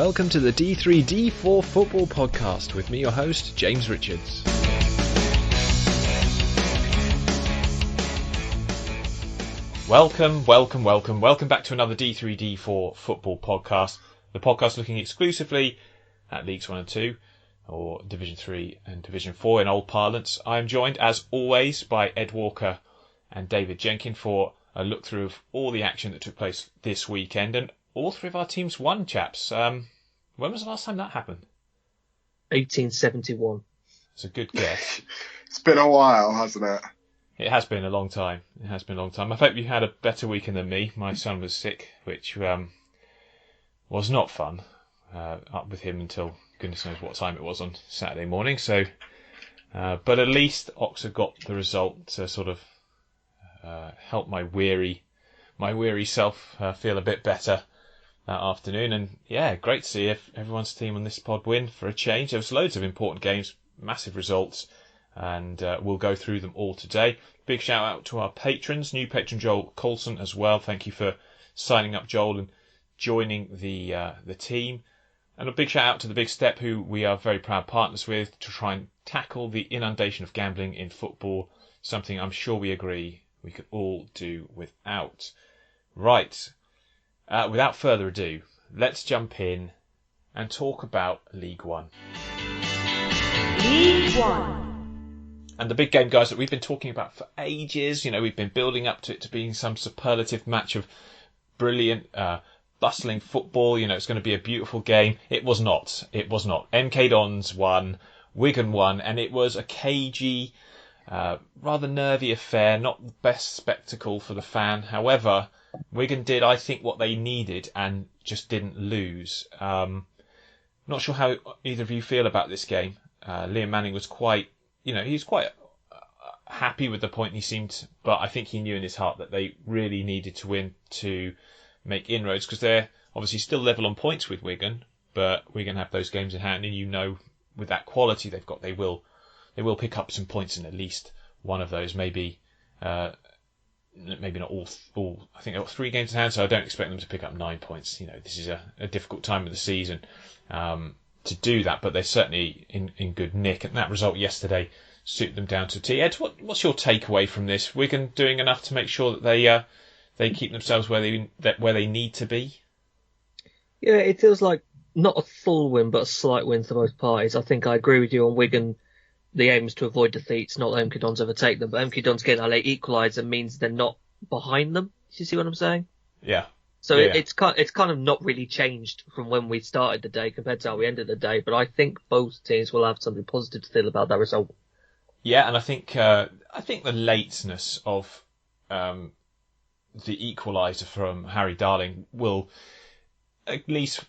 welcome to the D3D4 Football Podcast with me, your host, James Richards. Welcome back to another D3D4 Football Podcast, the podcast looking exclusively at Leagues 1 and 2, or Division 3 and Division 4 in old parlance. I am joined, as always, by Ed Walker and David Jenkin for a look through of all the action that took place this weekend, and all three of our teams won, chaps. When was the last time that happened? 1871. It's a good guess. It's been a while, hasn't it? It has been a long time. I hope you had a better weekend than me. My son was sick, which was not fun. Up with him until goodness knows what time it was on Saturday morning. So, but at least Oxford got the result to sort of help my weary self feel a bit better that afternoon. And yeah, great to see if everyone's team on this pod win for a change. There was loads of important games, massive results, and we'll go through them all today. Big shout out to our patrons, new patron Joel Coulson as well. Thank you for signing up, Joel, and joining the team. And a big shout out to the Big Step, who we are very proud partners with to try and tackle the inundation of gambling in football, something I'm sure we agree we could all do without. Right, without further ado, let's jump in and talk about League One. League One. And the big game, guys, that we've been talking about for ages. You know, we've been building up to it to being some superlative match of brilliant, bustling football. You know, it's going to be a beautiful game. It was not. MK Dons won, Wigan won, and it was a cagey, rather nervy affair. Not the best spectacle for the fan. However, Wigan did, I think, what they needed and just didn't lose. Not sure how either of you feel about this game. Liam Manning was quite happy with the point he seemed, but I think he knew in his heart that they really needed to win to make inroads, because they're obviously still level on points with Wigan, but Wigan have those games in hand, and you know, with that quality they've got, they will pick up some points in at least one of those, maybe not all. I think they've got 3 games in hand, so I don't expect them to pick up 9 points. You know, this is a difficult time of the season to do that, but they're certainly in good nick, and that result yesterday suited them down to a T. Ed, what's your takeaway from this? Wigan doing enough to make sure that they keep themselves where they need to be? Yeah, it feels like not a full win, but a slight win for both parties. I think I agree with you on Wigan. The aim is to avoid defeats, not let MK Dons overtake them. But MK Dons getting a late equaliser means they're not behind them. Do you see what I'm saying? Yeah. So it's kind of not really changed from when we started the day compared to how we ended the day. But I think both teams will have something positive to feel about that result. Yeah, and I think the lateness of the equaliser from Harry Darling will at least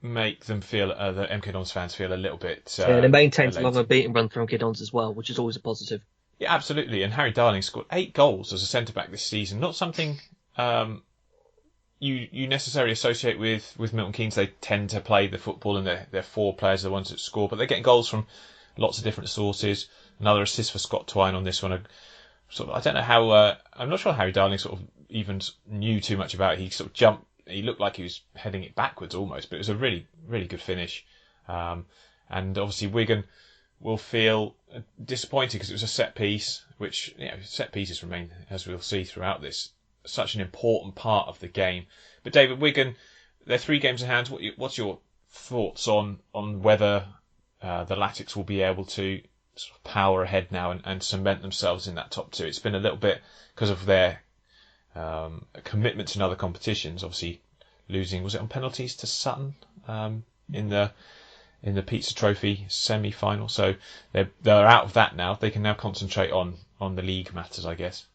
make them feel, the MK Dons fans feel a little bit. They maintained a beating run for MK Dons as well, which is always a positive. Yeah, absolutely. And Harry Darling scored 8 goals as a centre back this season. Not something you necessarily associate with Milton Keynes. They tend to play the football, and their 4 players are the ones that score, but they're getting goals from lots of different sources. Another assist for Scott Twine on this one. I don't know how. I'm not sure Harry Darling sort of even knew too much about it. He sort of jumped. He looked like he was heading it backwards almost, but it was a really, really good finish. And obviously Wigan will feel disappointed because it was a set piece, which, you know, set pieces remain, as we'll see throughout this, such an important part of the game. But David, Wigan, they're 3 games in hand. What's your thoughts on whether the Latics will be able to sort of power ahead now and cement themselves in that top 2? It's been a little bit because of their commitment to other competitions. Obviously, losing, was it on penalties to Sutton in the Pizza Trophy semi-final? So they're out of that now. They can now concentrate on the league matters, I guess.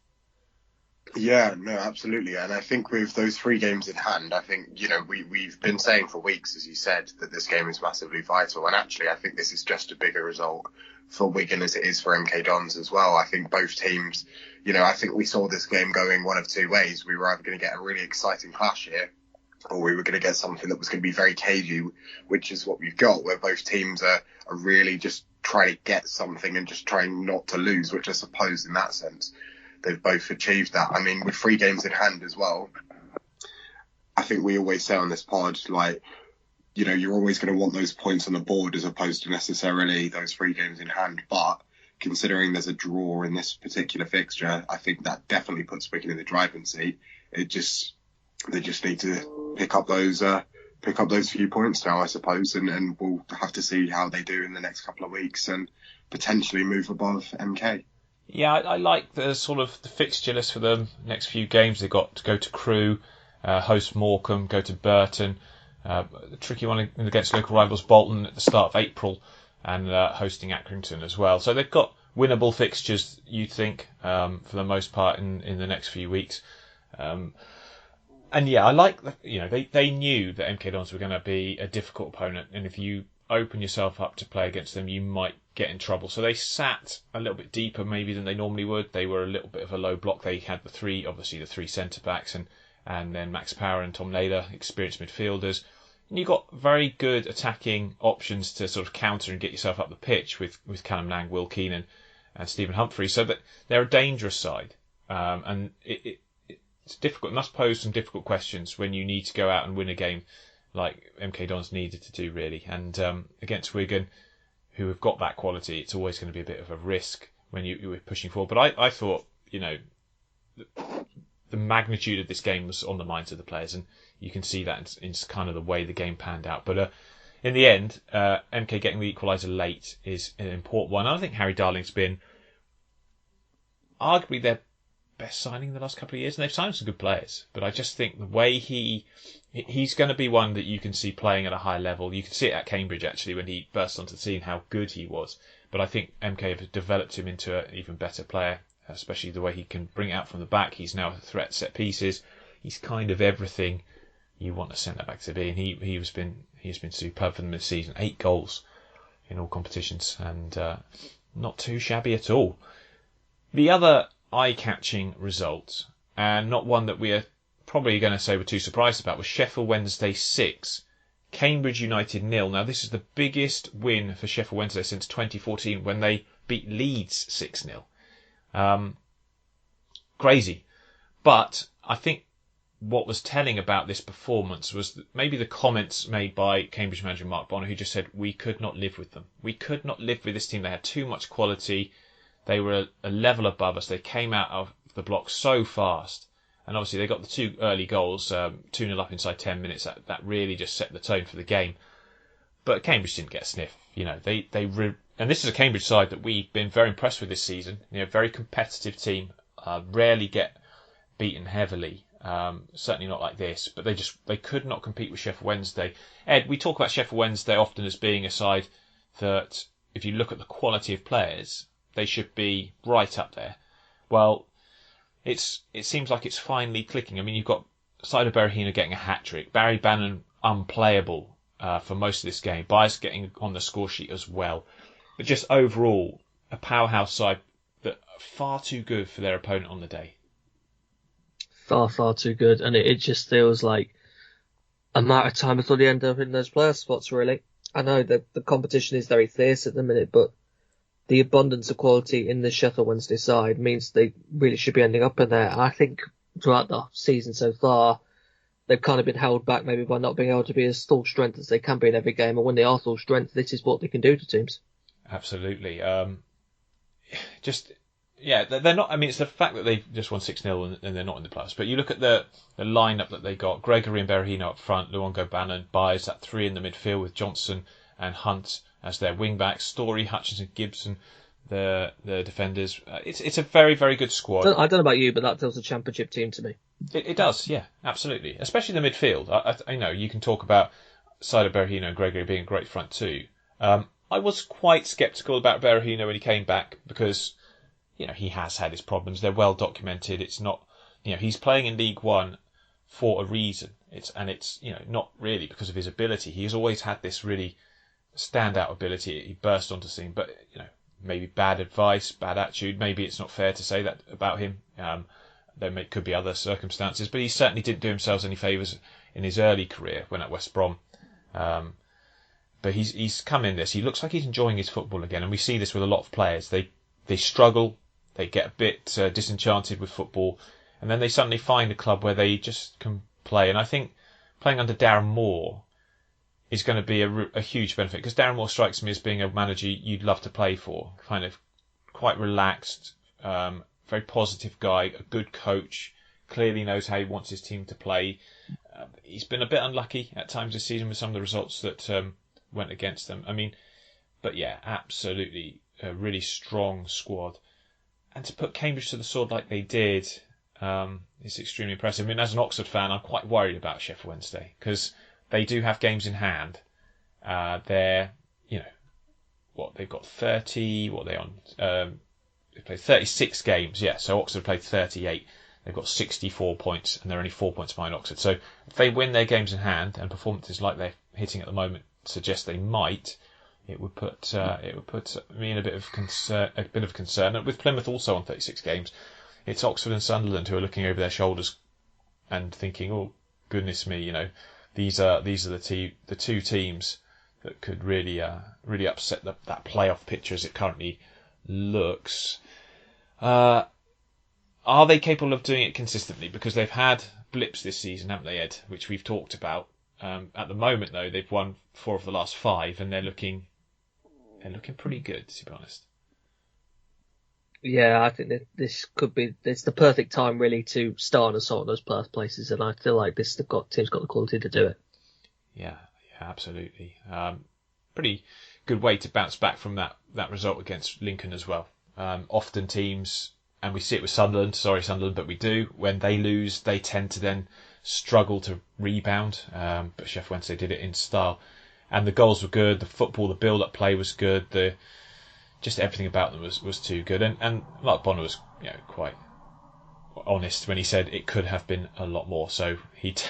Yeah, no, absolutely. And I think with those 3 games in hand, I think, you know, we've been saying for weeks, as you said, that this game is massively vital. And actually, I think this is just a bigger result for Wigan as it is for MK Dons as well. I think both teams, you know, I think we saw this game going one of 2 ways. We were either going to get a really exciting clash here, or we were going to get something that was going to be very cagey, which is what we've got, where both teams are really just trying to get something and just trying not to lose, which I suppose in that sense they've both achieved that. I mean, with 3 games in hand as well, I think we always say on this pod, like, you're always going to want those points on the board as opposed to necessarily those 3 games in hand. But considering there's a draw in this particular fixture, I think that definitely puts Wigan in the driving seat. They just need to pick up those few points now, I suppose, and we'll have to see how they do in the next couple of weeks and potentially move above MK. Yeah, I like the sort of the fixture list for the next few games. They've got to go to Crewe, host Morecambe, go to Burton, a tricky one against local rivals Bolton at the start of April, and hosting Accrington as well. So they've got winnable fixtures, you think, for the most part in the next few weeks. And yeah, I like they knew that MK Dons were going to be a difficult opponent, and if you open yourself up to play against them, you might get in trouble. So they sat a little bit deeper maybe than they normally would. They were a little bit of a low block. They had the three centre backs and then Max Power and Tom Naylor, experienced midfielders. And you got very good attacking options to sort of counter and get yourself up the pitch with Callum Lang, Will Keenan, and Stephen Humphrey. So that they're a dangerous side, and it's difficult. It must pose some difficult questions when you need to go out and win a game like MK Dons needed to do, really. And against Wigan, who have got that quality, it's always going to be a bit of a risk when you're pushing forward. But I thought, the magnitude of this game was on the minds of the players, and you can see that in kind of the way the game panned out. But in the end, MK getting the equaliser late is an important one. I think Harry Darling's been arguably their best signing in the last couple of years, and they've signed some good players. But I just think the way he's going to be one that you can see playing at a high level. You can see it at Cambridge, actually, when he burst onto the scene, how good he was. But I think MK have developed him into an even better player, especially the way he can bring it out from the back. He's now a threat set pieces. He's kind of everything you want a centre back to be, and he's been superb for them this season. 8 goals in all competitions, and not too shabby at all. The other eye-catching result, and not one that we are probably going to say we're too surprised about, was Sheffield Wednesday 6, Cambridge United 0. Now, this is the biggest win for Sheffield Wednesday since 2014 when they beat Leeds 6-0. Crazy. But I think what was telling about this performance was that maybe the comments made by Cambridge manager Mark Bonner, who just said, we could not live with them. We could not live with this team. They had too much quality. They were a level above us. They came out of the block so fast. And obviously they got the 2 early goals, 2-0 up inside 10 minutes. That really just set the tone for the game. But Cambridge didn't get a sniff. And this is a Cambridge side that we've been very impressed with this season. Very competitive team. Rarely get beaten heavily. Certainly not like this. But they could not compete with Sheffield Wednesday. Ed, we talk about Sheffield Wednesday often as being a side that, if you look at the quality of players, they should be right up there. Well, it seems like it's finally clicking. I mean, you've got Saido Berahino getting a hat-trick, Barry Bannon unplayable for most of this game, Byers getting on the score sheet as well. But just overall, a powerhouse side that are far too good for their opponent on the day. Far, far too good. And it just feels like a matter of time before they end up in those playoff spots, really. I know that the competition is very fierce at the minute, but the abundance of quality in the Sheffield Wednesday side means they really should be ending up in there. And I think throughout the season so far, they've kind of been held back maybe by not being able to be as full strength as they can be in every game. And when they are full strength, this is what they can do to teams. Absolutely. They're not. I mean, it's the fact that they've just won 6-0 and they're not in the playoffs. But you look at the lineup that they got: Gregory and Berahino up front, Luongo, Bannon, Byers, that 3 in the midfield with Johnson and Hunt as their wing backs, Story, Hutchinson, Gibson, the defenders. It's a very, very good squad. I don't know about you, but that feels a championship team to me. It does, yeah, absolutely. Especially the midfield. I know you can talk about Saido Berahino and Gregory being a great front two. I was quite sceptical about Berahino when he came back because, he has had his problems. They're well documented. It's not, he's playing in League One for a reason. It's not really because of his ability. He's always had this really standout ability. He burst onto the scene, but maybe bad advice, bad attitude. Maybe it's not fair to say that about him. There could be other circumstances, but he certainly didn't do himself any favours in his early career when at West Brom. But he's come in this. He looks like he's enjoying his football again, and we see this with a lot of players. They struggle, they get a bit disenchanted with football, and then they suddenly find a club where they just can play. And I think playing under Darren Moore, is going to be a huge benefit, because Darren Moore strikes me as being a manager you'd love to play for. Kind of quite relaxed, very positive guy, a good coach, clearly knows how he wants his team to play. He's been a bit unlucky at times this season with some of the results that went against them. I mean, but yeah, absolutely a really strong squad. And to put Cambridge to the sword like they did is extremely impressive. I mean, as an Oxford fan, I'm quite worried about Sheffield Wednesday, because they do have games in hand. They're, they've got 30, what are they on? They played 36 games, yeah, so Oxford played 38. They've got 64 points, and they're only 4 points behind Oxford. So if they win their games in hand, and performances like they're hitting at the moment suggest they might, it would put me in a bit of concern. And with Plymouth also on 36 games, it's Oxford and Sunderland who are looking over their shoulders and thinking, "Oh goodness me, these are the two teams that could really upset that playoff picture as it currently looks." Are they capable of doing it consistently? Because they've had blips this season, haven't they, Ed? Which we've talked about. At the moment, though, they've won 4 of the last 5, and they're looking pretty good, to be honest. Yeah, I think that it's the perfect time really to start and assault those places, and I feel like team's got the quality to do it. Yeah, absolutely. Pretty good way to bounce back from that result against Lincoln as well. Often teams, and we see it with Sunderland, but we do, when they lose, they tend to then struggle to rebound. But Sheffield Wednesday did it in style. And the goals were good, the football, the build-up play was good, just everything about them was too good. And Mark Bonner was quite honest when he said it could have been a lot more. So he'd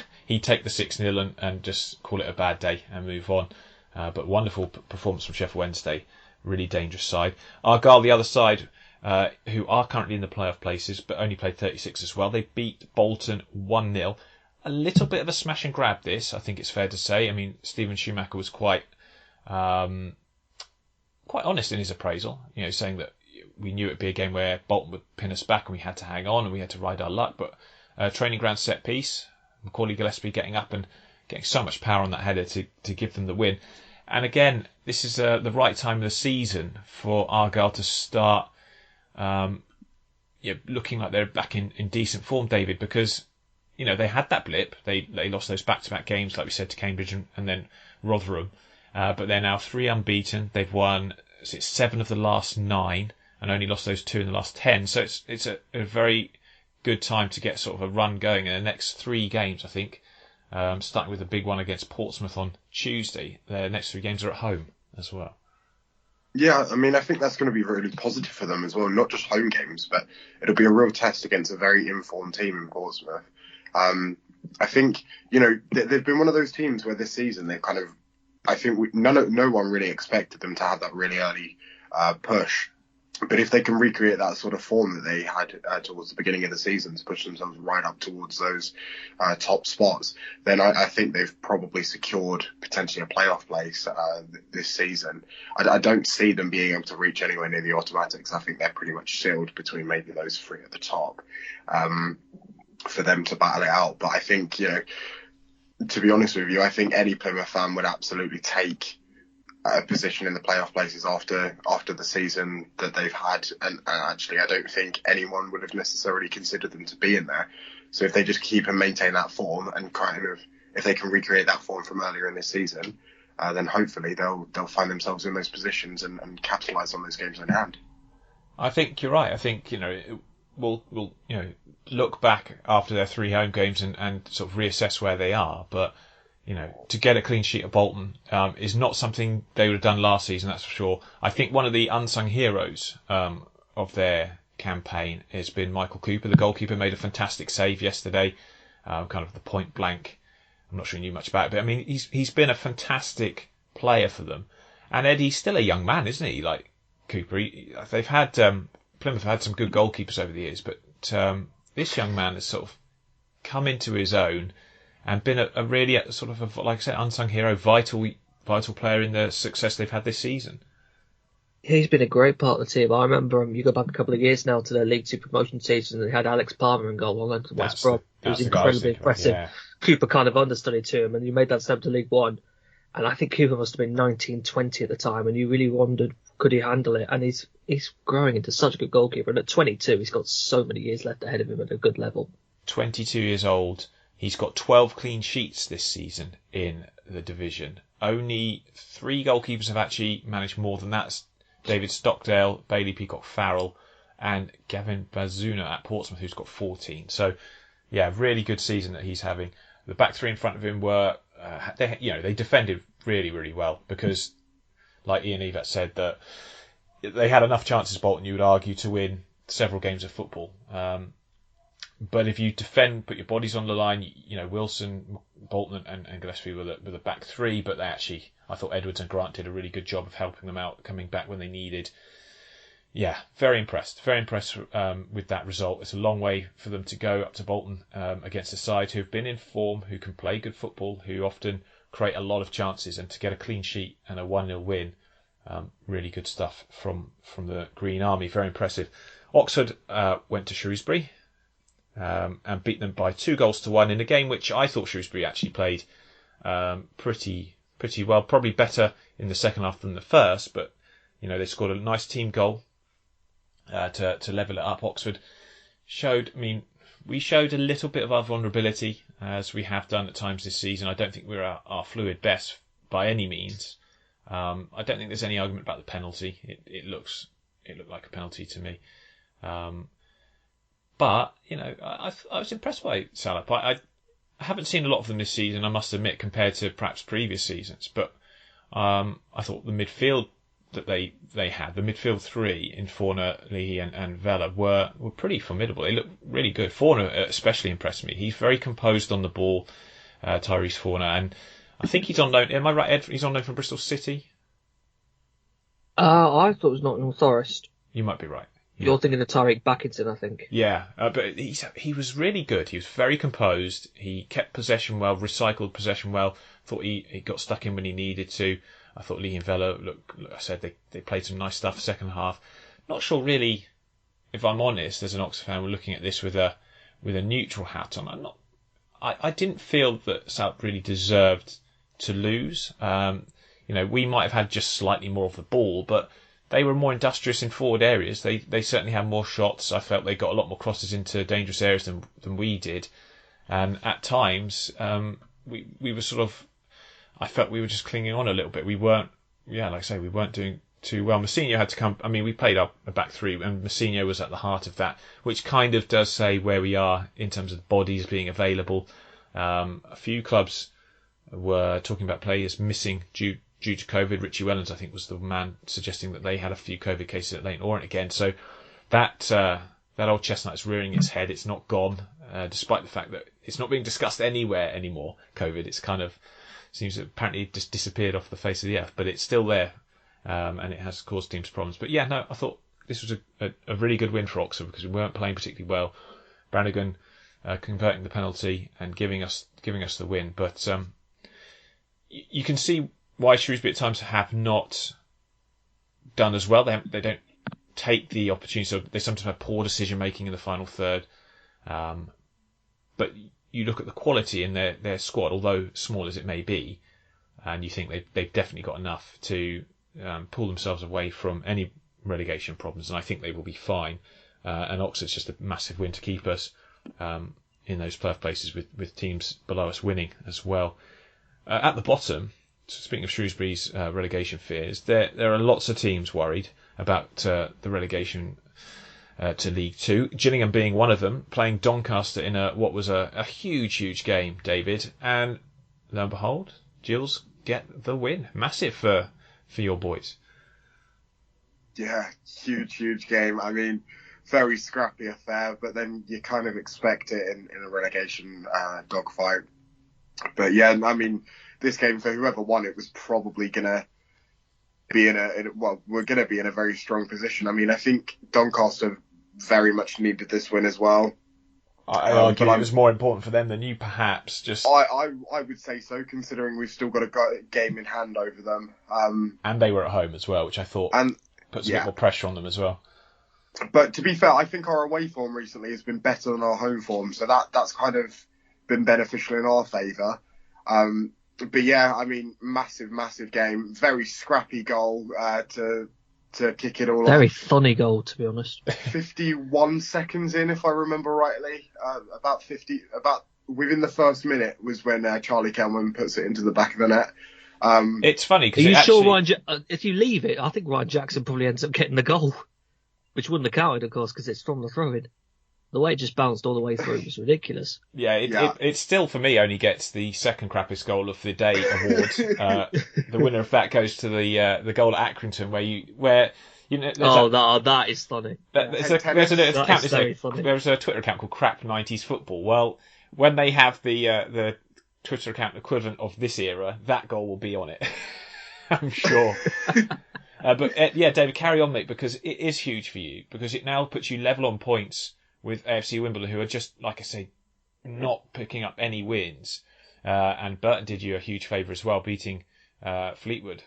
take the 6-0 and just call it a bad day and move on. But wonderful performance from Sheffield Wednesday, really dangerous side. Argyle, the other side, who are currently in the playoff places but only played 36 as well. They beat Bolton 1-0. A little bit of a smash and grab this, I think it's fair to say. I mean, Stephen Schumacher was quite honest in his appraisal, saying that we knew it'd be a game where Bolton would pin us back and we had to hang on and we had to ride our luck. But training ground set piece, Macaulay Gillespie getting up and getting so much power on that header to give them the win. And again, this is the right time of the season for Argyle to start looking like they're back in decent form, David, because they had that blip. They lost those back-to-back games, like we said, to Cambridge and then Rotherham. But they're now 3 unbeaten. They've won 7 of the last 9 and only lost those 2 in the last 10. So it's a very good time to get sort of a run going in the next 3 games, I think. Starting with a big one against Portsmouth on Tuesday. Their next 3 games are at home as well. Yeah, I mean, I think that's going to be really positive for them as well. Not just home games, but it'll be a real test against a very informed team in Portsmouth. I think, they've been one of those teams where this season they've kind of, I think no one really expected them to have that really early push. But if they can recreate that sort of form that they had towards the beginning of the season to push themselves right up towards those top spots, then I think they've probably secured potentially a playoff place this season. I don't see them being able to reach anywhere near the automatics. I think they're pretty much sealed between maybe those 3 at the top for them to battle it out. But I think, to be honest with you, I think any Plymouth fan would absolutely take a position in the playoff places after the season that they've had, and actually I don't think anyone would have necessarily considered them to be in there. So if they just keep and maintain that form, and kind of if they can recreate that form from earlier in this season, then hopefully they'll find themselves in those positions and capitalise on those games in hand. I think you're right. I think we'll look back after their 3 home games and sort of reassess where they are, but to get a clean sheet of Bolton is not something they would have done last season, that's for sure. I think one of the unsung heroes of their campaign has been Michael Cooper. The goalkeeper made a fantastic save yesterday, kind of the point blank. I'm not sure you knew much about it, but I mean, he's been a fantastic player for them. And Eddie's still a young man, isn't he? Like Cooper, they've had Plymouth have had some good goalkeepers over the years, but this young man has sort of come into his own and been a really sort of, like I said, unsung hero, vital player in the success they've had this season. He's been a great part of the team. I remember you go back a couple of years now to the League 2 promotion season, and they had Alex Palmer in goal on to West Brom. It was incredibly impressive. Yeah. Cooper kind of understudied to him, and he made that step to League 1. And I think Cooper must have been 19, 20 at the time, and you really wondered, could he handle it? And he's growing into such a good goalkeeper. And at 22, he's got so many years left ahead of him at a good level. 22 years old. He's got 12 clean sheets this season in the division. Only 3 goalkeepers have actually managed more than that. David Stockdale, Bailey Peacock-Farrell, and Gavin Bazuna at Portsmouth, who's got 14. So, yeah, really good season that he's having. The back 3 in front of him were, they defended really, really well because, like Ian Evatt said, that they had enough chances, Bolton, you would argue, to win several games of football. But if you defend, put your bodies on the line, Wilson, Bolton and Gillespie were the back 3, but I thought Edwards and Grant did a really good job of helping them out, coming back when they needed. Yeah, very impressed with that result. It's a long way for them to go up to Bolton against a side who've been in form, who can play good football, who often create a lot of chances, and to get a clean sheet and a 1-0 win, really good stuff from the Green Army. Very impressive. Oxford went to Shrewsbury and beat them by 2-1 in a game which I thought Shrewsbury actually played pretty well, probably better in the second half than the first, but they scored a nice team goal to level it up. Oxford we showed a little bit of our vulnerability, as we have done at times this season. I don't think we're our fluid best by any means. I don't think there's any argument about the penalty. It looked like a penalty to me. But I was impressed by Salop. I haven't seen a lot of them this season, I must admit, compared to perhaps previous seasons. But I thought the midfield that they had, the midfield 3 in Forner, Leahy and Vela were pretty formidable. They looked really good. Forner especially impressed me. He's very composed on the ball, Tyrese Forner, and I think he's on loan. Am I right, Ed? He's on loan from Bristol City? I thought it was Nottingham Forest. You might be right. You're thinking of Tariq Backinson, I think. Yeah, but he was really good. He was very composed. He kept possession well, recycled possession well. Thought he got stuck in when he needed to. I thought Lee and Vela, look, I said they played some nice stuff second half. Not sure really, if I'm honest, as an Oxford fan, we're looking at this with a neutral hat on. I didn't feel that South really deserved to lose. We might have had just slightly more of the ball, but they were more industrious in forward areas. They certainly had more shots. I felt they got a lot more crosses into dangerous areas than we did. And at times, we were sort of, I felt we were just clinging on a little bit. We weren't, like I say, we weren't doing too well. Massinho had to come. I mean, we played a back 3, and Massinho was at the heart of that, which kind of does say where we are in terms of bodies being available. A few clubs were talking about players missing due to COVID. Richie Wellens, I think, was the man suggesting that they had a few COVID cases at Leighton Orient again. So that old chestnut is rearing its head. It's not gone, despite the fact that it's not being discussed anywhere anymore. COVID, it's kind of seems to apparently just disappeared off the face of the earth, but it's still there, and it has caused teams problems. But yeah, no, I thought this was a really good win for Oxford because we weren't playing particularly well. Brannigan converting the penalty and giving us the win, but you can see why Shrewsbury at times have not done as well. They don't take the opportunity, so they sometimes have poor decision making in the final third. But you look at the quality in their squad, although small as it may be, and you think they've definitely got enough to pull themselves away from any relegation problems, and I think they will be fine. And Oxford's just a massive win to keep us in those playoff places with teams below us winning as well. At the bottom, speaking of Shrewsbury's relegation fears, there are lots of teams worried about the relegation to League Two. Gillingham being one of them, playing Doncaster in what was a huge game, David. And lo and behold, Gills get the win. Massive for your boys. Yeah, huge game. I mean, very scrappy affair, but then you kind of expect it in a relegation dogfight. But yeah, I mean, this game, for whoever won it, was probably going to be we're going to be in a very strong position. I mean, I think Doncaster very much needed this win as well. I argue it was more important for them than you, perhaps. I would say so, considering we've still got a game in hand over them. And they were at home as well, which I thought puts a bit more pressure on them as well. But to be fair, I think our away form recently has been better than our home form, so that's kind of been beneficial in our favour. But yeah, I mean, massive game. Very scrappy goal to kick it all Very off. funny goal, to be honest. 51 seconds in, if I remember rightly. About within the first minute was when Charlie Kelman puts it into the back of the net. It's funny because Are you sure if you leave it, I think Ryan Jackson probably ends up getting the goal, which wouldn't have counted, of course, because it's from the throw-in. The way it just bounced all the way through was ridiculous. Yeah, it still, for me, only gets the second crappiest goal of the day award. The winner of that goes to the goal at Accrington, where that is funny. There's a Twitter account called Crap 90s Football. Well, when they have the Twitter account equivalent of this era, that goal will be on it. I'm sure. But David, carry on, mate, because it is huge for you, because it now puts you level on points with AFC Wimbledon, who are just, like I say, not picking up any wins. And Burton did you a huge favour as well, beating Fleetwood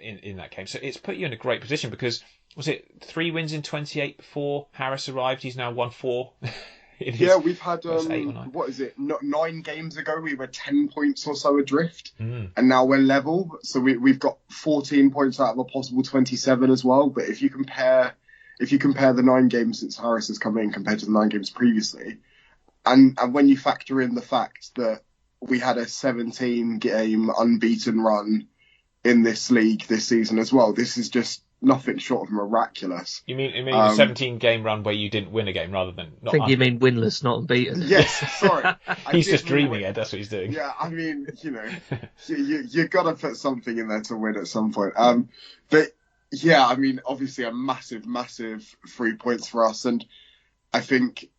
in that game. So it's put you in a great position because, was it 3 wins in 28 before Harris arrived? He's now won 4. We've had, 9 games ago we were 10 points or so adrift, and now we're level. So we've got 14 points out of a possible 27 as well. But if you compare the 9 games since Harris has come in compared to the 9 games previously, and when you factor in the fact that we had a 17-game unbeaten run in this league this season as well, this is just nothing short of miraculous. You mean a 17-game run where you didn't win a game rather than... I think you mean winless, not unbeaten. Yes, sorry. He's just dreaming, Ed, that's what he's doing. Yeah, I mean, you got to put something in there to win at some point. But yeah, I mean, obviously a massive 3 points for us. And I think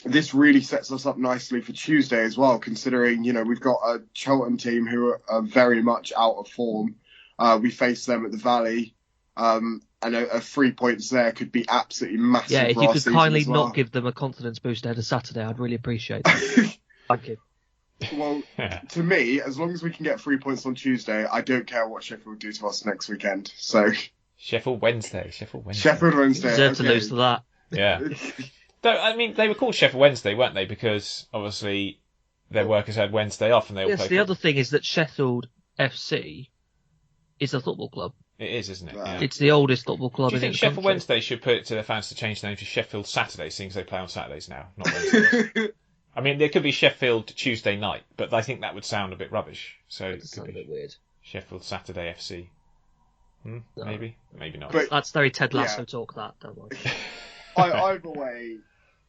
this really sets us up nicely for Tuesday as well, considering, we've got a Cheltenham team who are very much out of form. We face them at the Valley. And a 3 points there could be absolutely massive. Yeah, if you could kindly as well. not give them a confidence boost ahead of Saturday, I'd really appreciate that. Thank you. Well, to me, as long as we can get 3 points on Tuesday, I don't care what Sheffield do to us next weekend. So Sheffield Wednesday. You deserve to lose to that. Yeah. I mean, they were called Sheffield Wednesday, weren't they? Because obviously their workers had Wednesday off, and they all played. The other thing is that Sheffield FC is a football club. It is, isn't it? Yeah. It's the oldest football club in the country. Do you think Sheffield Wednesday should put it to their fans to change the name to Sheffield Saturday, seeing as they play on Saturdays now, not Wednesdays? I mean, there could be Sheffield Tuesday night, but I think that would sound a bit rubbish. So it could be a bit weird. Sheffield Saturday FC. No. Maybe not. But that's very Ted Lasso talk, that, don't worry. Either way,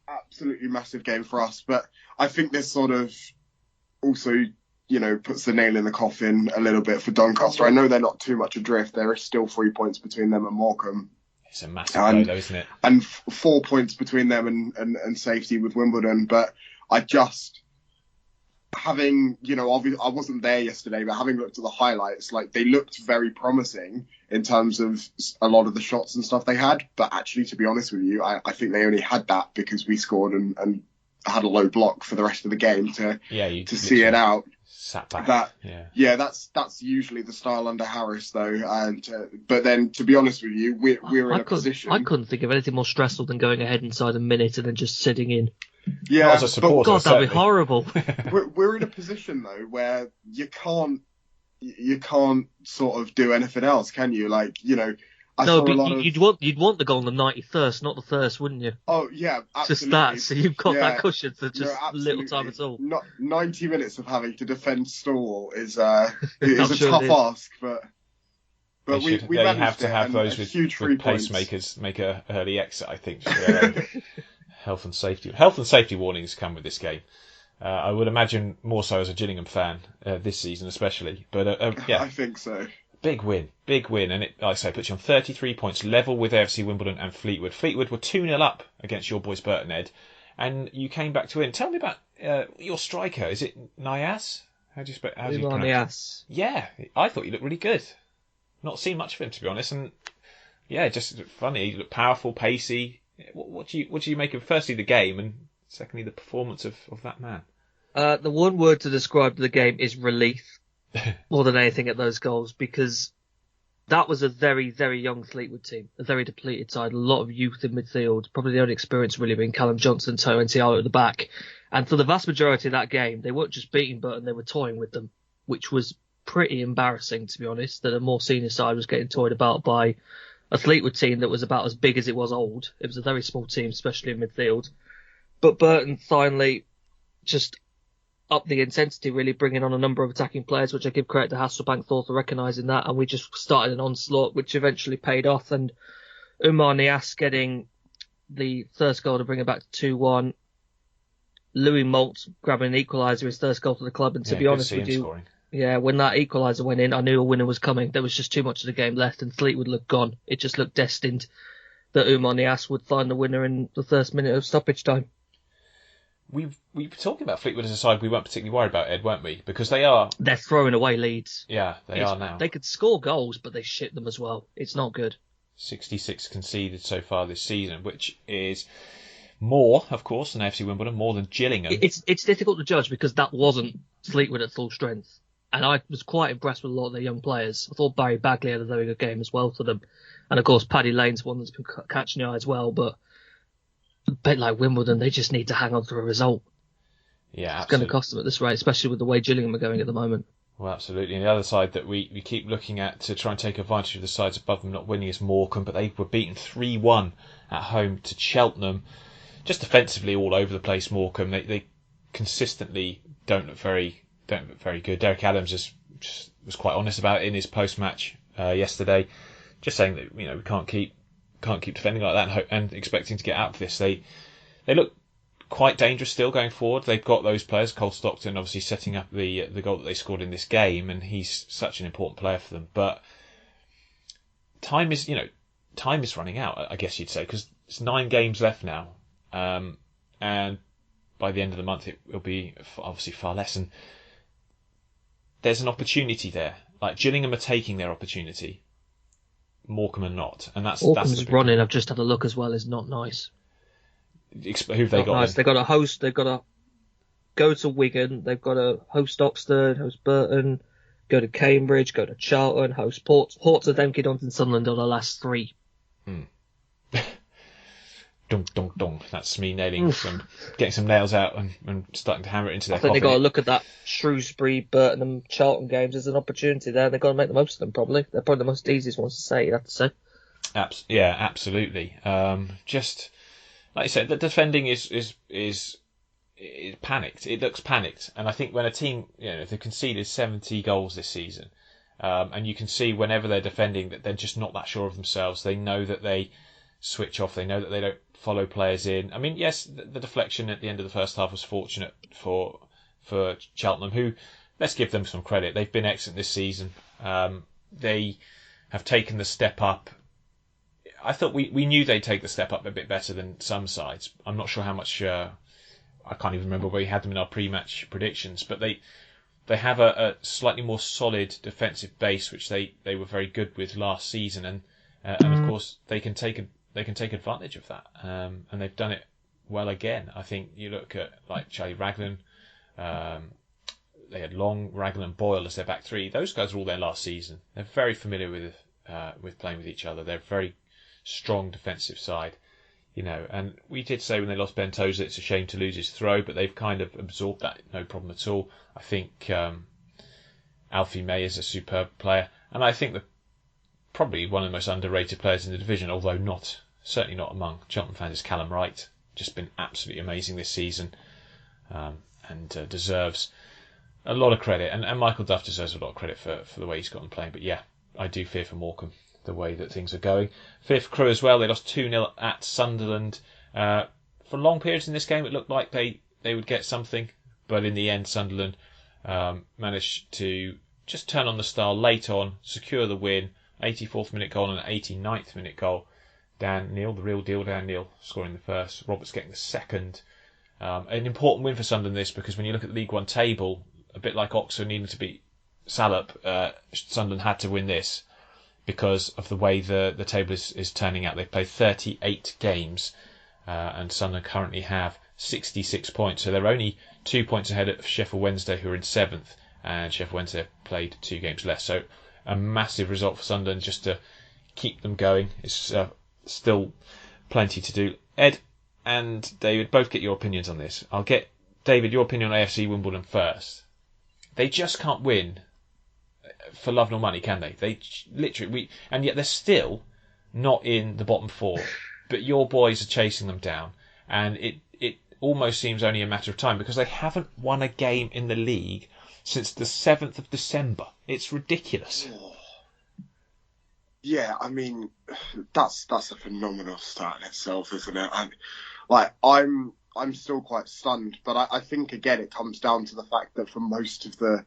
absolutely massive game for us, but I think this sort of also... puts the nail in the coffin a little bit for Doncaster. I know they're not too much adrift. There are still 3 points between them and Morecambe. It's a massive blow, though, isn't it? And 4 points between them and safety with Wimbledon. But I just, obviously I wasn't there yesterday, but having looked at the highlights, they looked very promising in terms of a lot of the shots and stuff they had. But actually, to be honest with you, I think they only had that because we scored and had a low block for the rest of the game to see it out. Sat back. That's usually the style under Harris, though. And but then, to be honest with you, we're in a position. I couldn't think of anything more stressful than going ahead inside a minute and then just sitting in. Yeah, as a supporter, God, that'd be horrible. we're in a position though where you can't sort of do anything else, can you? You'd want the goal on the 91st, not the first, wouldn't you? Oh yeah, absolutely. Just that, so you've got that cushion for just little time at all. Not 90 minutes of having to defend Stawell is a tough ask, but we have to have those with points. Pacemakers make a early exit, I think. Health and safety warnings come with this game. I would imagine more so as a Gillingham fan this season, especially. But I think so. Big win, and it, like I say, puts you on 33 points, level with AFC Wimbledon and Fleetwood. Fleetwood were 2-0 up against your boys Burton, Ed, and you came back to win. Tell me about your striker. Is it Nias? How do you pronounce Nias? Yeah, I thought you looked really good. Not seen much of him, to be honest, and yeah, just funny. He looked powerful, pacey. What do you make of firstly the game and secondly the performance of that man? The one word to describe the game is relief. More than anything at those goals, because that was a very, very young Fleetwood team, a very depleted side, a lot of youth in midfield, probably the only experience really being Callum Johnson, Toto and Tiago at the back. And for the vast majority of that game, they weren't just beating Burton, they were toying with them. which was pretty embarrassing, to be honest, that a more senior side was getting toyed about by a Fleetwood team that was about as big as it was old. It was a very small team, especially in midfield. But Burton finally just upped the intensity, really bringing on a number of attacking players, which I give credit to Hasselbank for recognising that. And we just started an onslaught, which eventually paid off. And Umar Niasse getting the first goal to bring it back to 2-1. Louis Moult grabbing an equaliser, his first goal for the club. And to be honest with you, when that equaliser went in, I knew a winner was coming. There was just too much of the game left, and Fleetwood looked gone. It just looked destined that Umar Niasse would find the winner in the first minute of stoppage time. We were talking about Fleetwood as a side we weren't particularly worried about, Ed, weren't we? Because they're throwing away leads. Yeah, they are now. They could score goals, but they shit them as well. It's not good. 66 conceded so far this season, which is more, of course, than AFC Wimbledon, more than Gillingham. It's difficult to judge because that wasn't Fleetwood at full strength. And I was quite impressed with a lot of their young players. I thought Barry Bagley had a very good game as well for them. And of course, Paddy Lane's one that's been catching the eye as well. But a bit like Wimbledon, they just need to hang on to a result. Yeah, it's going to cost them at this rate, especially with the way Gillingham are going at the moment. Well, absolutely. And the other side that we keep looking at to try and take advantage of the sides above them not winning is Morecambe, but they were beaten 3-1 at home to Cheltenham. Just defensively all over the place, Morecambe. They consistently don't look very good. Derek Adams was quite honest about it in his post-match yesterday, just saying that we can't keep defending like that and expecting to get out of this. They look quite dangerous still going forward. They've got those players, Cole Stockton obviously setting up the goal that they scored in this game, and he's such an important player for them. But time is running out, I guess you'd say, because it's 9 games left now, and by the end of the month it will be obviously far less. And there's an opportunity there. Like Gillingham are taking their opportunity, Morecambe are not, and that's running. I've just had a look as well. Is not nice. Who've they got? Nice. They've got a host. They've got to go to Wigan. They've got to host Oxford, host Burton, go to Cambridge, go to Charlton, host Ports of MK Dons and Sunderland are the last 3. Dunk, dunk, dunk. That's me getting some nails out and starting to hammer it into their coffee. I think they've got to look at that Shrewsbury, Burton and Charlton games as an opportunity there. They've got to make the most of them, probably. They're probably the most easiest ones to say, you have to say. Yeah, absolutely. Just like you said, the defending is panicked. It looks panicked. And I think when a team, if they've conceded 70 goals this season, and you can see whenever they're defending that they're just not that sure of themselves. They know that they switch off. They know that they don't follow players in. I mean, yes, the deflection at the end of the first half was fortunate for Cheltenham, who, let's give them some credit. They've been excellent this season. They have taken the step up. I thought we knew they'd take the step up a bit better than some sides. I'm not sure how much. I can't even remember where we had them in our pre-match predictions, but they have a slightly more solid defensive base, which they were very good with last season, and of course they can take advantage of that, and they've done it well again. I think you look at like Charlie Raglan, they had Long, Raglan and Boyle as their back 3. Those guys were all there last season. They're very familiar with playing with each other. They're a very strong defensive side, and we did say when they lost Ben Tozer it's a shame to lose his throw, but they've kind of absorbed that, no problem at all. I think Alfie May is a superb player, and I think that probably one of the most underrated players in the division, although certainly not among Cheltenham fans, is Callum Wright. Just been absolutely amazing this season, and deserves a lot of credit. And Michael Duff deserves a lot of credit for the way he's gotten playing. But yeah, I do fear for Morecambe, the way that things are going. Fifth Crew as well, they lost 2-0 at Sunderland. For long periods in this game, it looked like they would get something, but in the end, Sunderland managed to just turn on the style late on, secure the win. 84th minute goal and an 89th minute goal. Dan Neil, the real deal, Dan Neil scoring the first. Roberts getting the second. An important win for Sunderland this, because when you look at the League One table, a bit like Oxford needing to beat Salop, Sunderland had to win this because of the way the table is turning out. They've played 38 games, and Sunderland currently have 66 points. So they're only 2 points ahead of Sheffield Wednesday, who are in 7th, and Sheffield Wednesday have played 2 games less. So a massive result for Sunderland just to keep them going. It's still plenty to do. Ed and David, both get your opinions on this. I'll get, David, your opinion on AFC Wimbledon first. They just can't win for love nor money, can they? They literally, and yet they're still not in the bottom four. But your boys are chasing them down, and it almost seems only a matter of time because they haven't won a game in the league since the 7th of December. It's ridiculous. Yeah, I mean, that's a phenomenal start in itself, isn't it? And I'm still quite stunned, but I think again it comes down to the fact that for most of the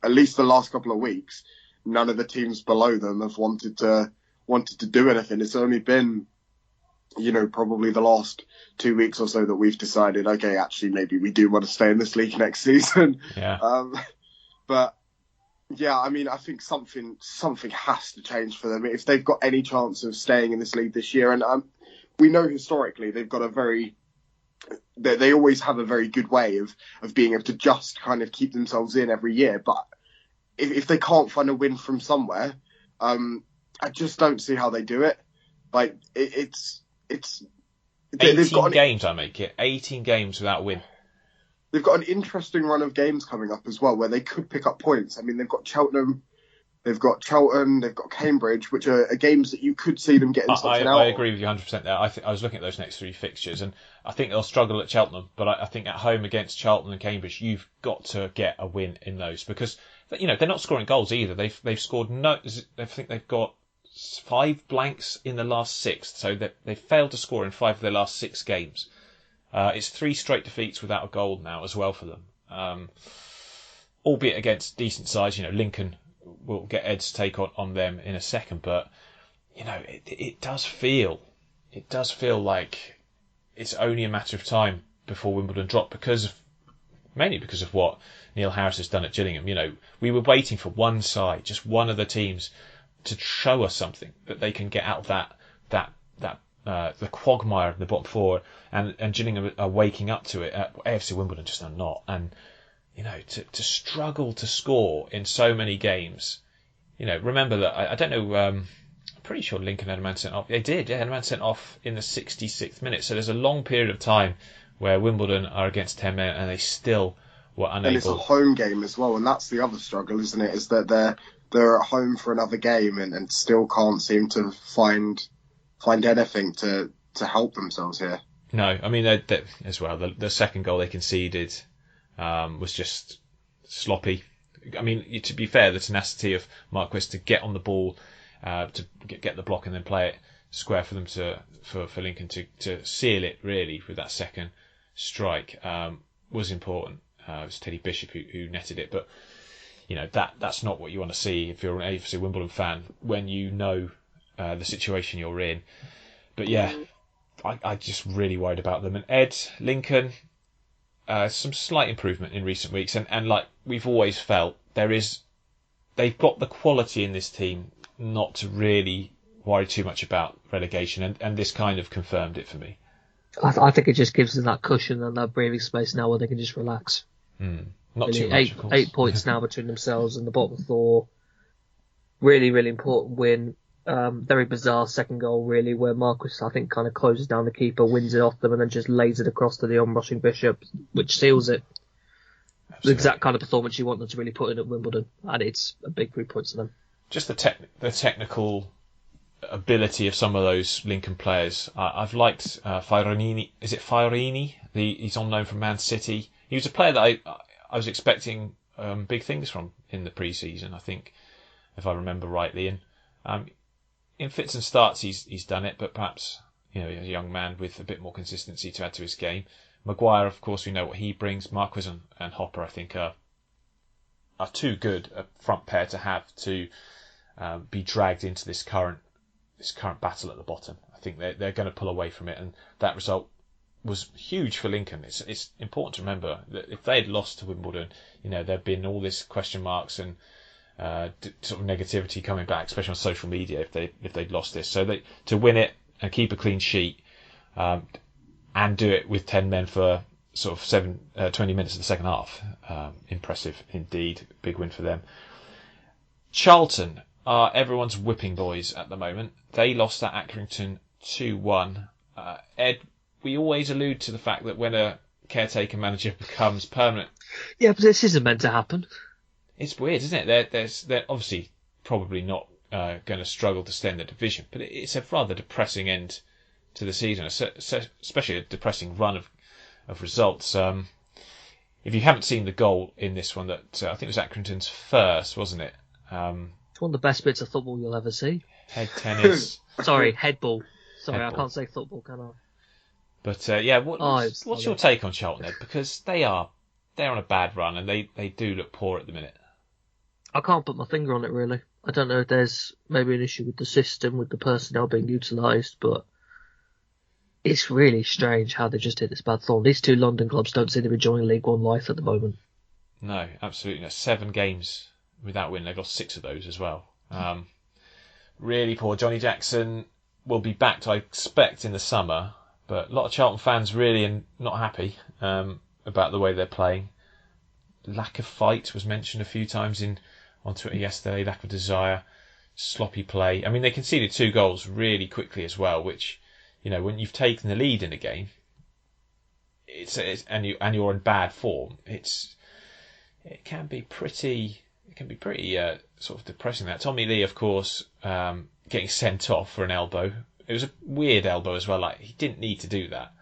at least the last couple of weeks, none of the teams below them have wanted to do anything. It's only been, probably the last 2 weeks or so that we've decided, okay, actually maybe we do want to stay in this league next season. Yeah. But yeah, I mean, I think something has to change for them if they've got any chance of staying in this league this year. And we know historically they've got they always have a very good way of being able to just kind of keep themselves in every year. But if they can't find a win from somewhere, I just don't see how they do it. Like it's 18 games. I make it 18 games without a win. They've got an interesting run of games coming up as well, where they could pick up points. I mean, they've got Cheltenham, they've got Charlton, they've got Cambridge, which are games that you could see them getting something out. I agree with you 100% there. I was looking at those next three fixtures, and I think they'll struggle at Cheltenham, but I think at home against Charlton and Cambridge, you've got to get a win in those because they're not scoring goals either. They've scored I think they've got 5 blanks in the last 6, so they've failed to score in 5 of their last 6 games. It's 3 straight defeats without a goal now as well for them, albeit against decent sides. Lincoln will get Ed's take on them in a second, but it does feel like it's only a matter of time before Wimbledon drop mainly because of what Neil Harris has done at Gillingham. We were waiting for one side, just one of the teams, to show us something that they can get out of that the quagmire of the bottom 4, and Gillingham are waking up to it. AFC Wimbledon just are not, and to struggle to score in so many games. Remember that I don't know. I'm pretty sure Lincoln had a man sent off. They did, yeah, had a man sent off in the 66th minute. So there's a long period of time where Wimbledon are against 10 men and they still were unable. And it's a home game as well, and that's the other struggle, isn't it? Is that they're at home for another game and still can't seem to find anything to help themselves here. No, I mean they as well. The second goal they conceded was just sloppy. I mean, to be fair, the tenacity of Marquis to get on the ball, to get the block and then play it square for them for Lincoln to seal it really with that second strike was important. It was Teddy Bishop who netted it, but that's not what you want to see if you're an AFC Wimbledon fan when you know the situation you're in. But yeah, I just really worried about them. And Ed, Lincoln, some slight improvement in recent weeks, and like we've always felt, they've got the quality in this team not to really worry too much about relegation, and this kind of confirmed it for me. I think it just gives them that cushion and that breathing space now where they can just relax. Not too much, of course. 8 points now between themselves and the bottom 4. Really, really important win. Very bizarre second goal, really, where Marquis, I think, kind of closes down the keeper, wins it off them, and then just lays it across to the onrushing Bishop, which seals it. Absolutely. The exact kind of performance you want them to really put in at Wimbledon, and it's a big 3 points to them. Just the technical ability of some of those Lincoln players. I've liked Fiorini. Is it Fiorini? He's on loan from Man City. He was a player that I was expecting big things from in the pre-season, I think, if I remember rightly. And in fits and starts, he's done it, but perhaps a young man with a bit more consistency to add to his game. Maguire, of course, we know what he brings. Marquis and Hopper, I think, are too good a front pair to have to be dragged into this current battle at the bottom. I think they're going to pull away from it, and that result was huge for Lincoln. It's important to remember that if they had lost to Wimbledon, there'd been all this question marks and sort of negativity coming back, especially on social media if they'd lost this. So to win it and keep a clean sheet, and do it with 10 men for sort of 20 minutes of the second half, impressive indeed. Big win for them. Charlton are everyone's whipping boys at the moment. They lost at Accrington 2-1. Ed, we always allude to the fact that when a caretaker manager becomes permanent. Yeah, but this isn't meant to happen. It's weird, isn't it? They're obviously probably not going to struggle to stay in the division, but it's a rather depressing end to the season, especially a depressing run of results. If you haven't seen the goal in this one, that I think it was Accrington's first, wasn't it? It's one of the best bits of football you'll ever see. Head tennis. Sorry, headball. Sorry, Headball. I can't say football, can I? But what's your take on Charlton, Ed? Because they're on a bad run and they do look poor at the minute. I can't put my finger on it, really. I don't know if there's maybe an issue with the system, with the personnel being utilised, but it's really strange how they just hit this bad form. These two London clubs don't seem to be enjoying League One life at the moment. No, absolutely not. 7 games without win. They've lost 6 of those as well. Really poor. Johnny Jackson will be back, I expect, in the summer, but a lot of Charlton fans really are not happy about the way they're playing. Lack of fight was mentioned a few times on Twitter yesterday. Lack of desire, sloppy play. I mean, they conceded 2 goals really quickly as well, which, you know, when you've taken the lead in a game, and you're in bad form, it can be pretty sort of depressing. That Tommy Lee, of course, getting sent off for an elbow. It was a weird elbow as well. Like, he didn't need to do that.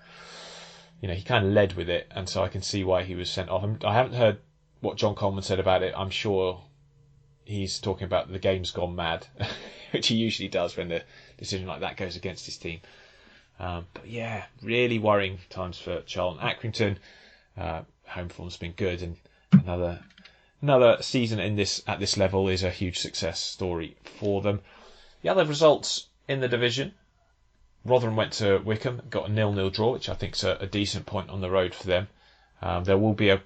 You know, he kind of led with it, and so I can see why he was sent off. I haven't heard what John Coleman said about it. I'm sure he's talking about the game's gone mad, which he usually does when the decision like that goes against his team. But yeah, really worrying times for Charlton. Accrington, home form's been good, and another season at this level is a huge success story for them. The other results in the division: Rotherham went to Wycombe, got a 0-0 draw, which I think is a decent point on the road for them. There will be a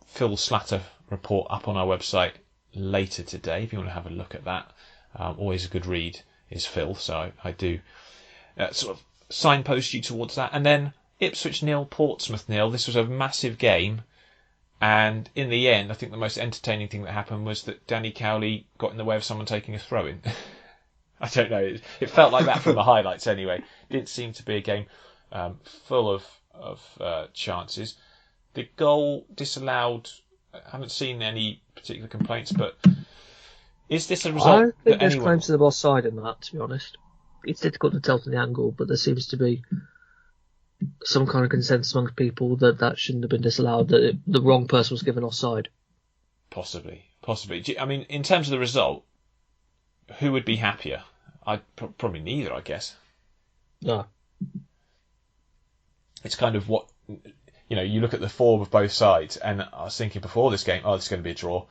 Phil Slatter report up on our website later today if you want to have a look at that. Always a good read is Phil, so I do sort of signpost you towards that. And then Ipswich 0, Portsmouth 0. This was a massive game, and in the end I think the most entertaining thing that happened was that Danny Cowley got in the way of someone taking a throw-in. I don't know, it felt like that from the highlights anyway. Didn't seem to be a game full of chances. The goal disallowed. I haven't seen any particular complaints, but is this a result? I think there's claims to the offside in that, to be honest. It's difficult to tell from the angle, but there seems to be some kind of consensus amongst people that shouldn't have been disallowed, that the wrong person was given offside. Possibly. I mean, in terms of the result, who would be happier? Probably neither, I guess. No. It's kind of what, you know, you look at the form of both sides, and I was thinking before this game, it's going to be a draw,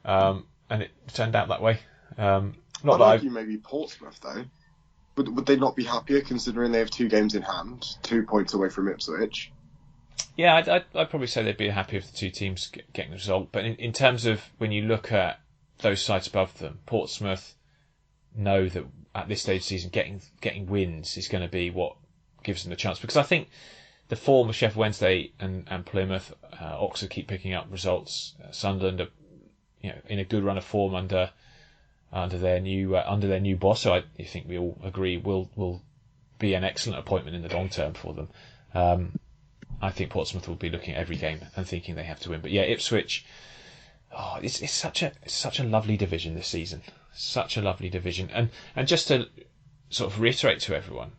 and it turned out that way. I'd argue maybe Portsmouth, though. Would they not be happier, considering they have 2 games in hand, 2 points away from Ipswich? Yeah, I'd probably say they'd be happy with the 2 teams getting the result. But in terms of when you look at those sides above them, Portsmouth know that at this stage of the season, getting wins is going to be what gives them the chance. Because I think the form of Sheffield Wednesday and Plymouth, Oxford keep picking up results. Sunderland are, you know, in a good run of form under their new boss. So I think we all agree will be an excellent appointment in the long term for them. I think Portsmouth will be looking at every game and thinking they have to win. But yeah, Ipswich, it's such a lovely division this season. Such a lovely division. And just to sort of reiterate to everyone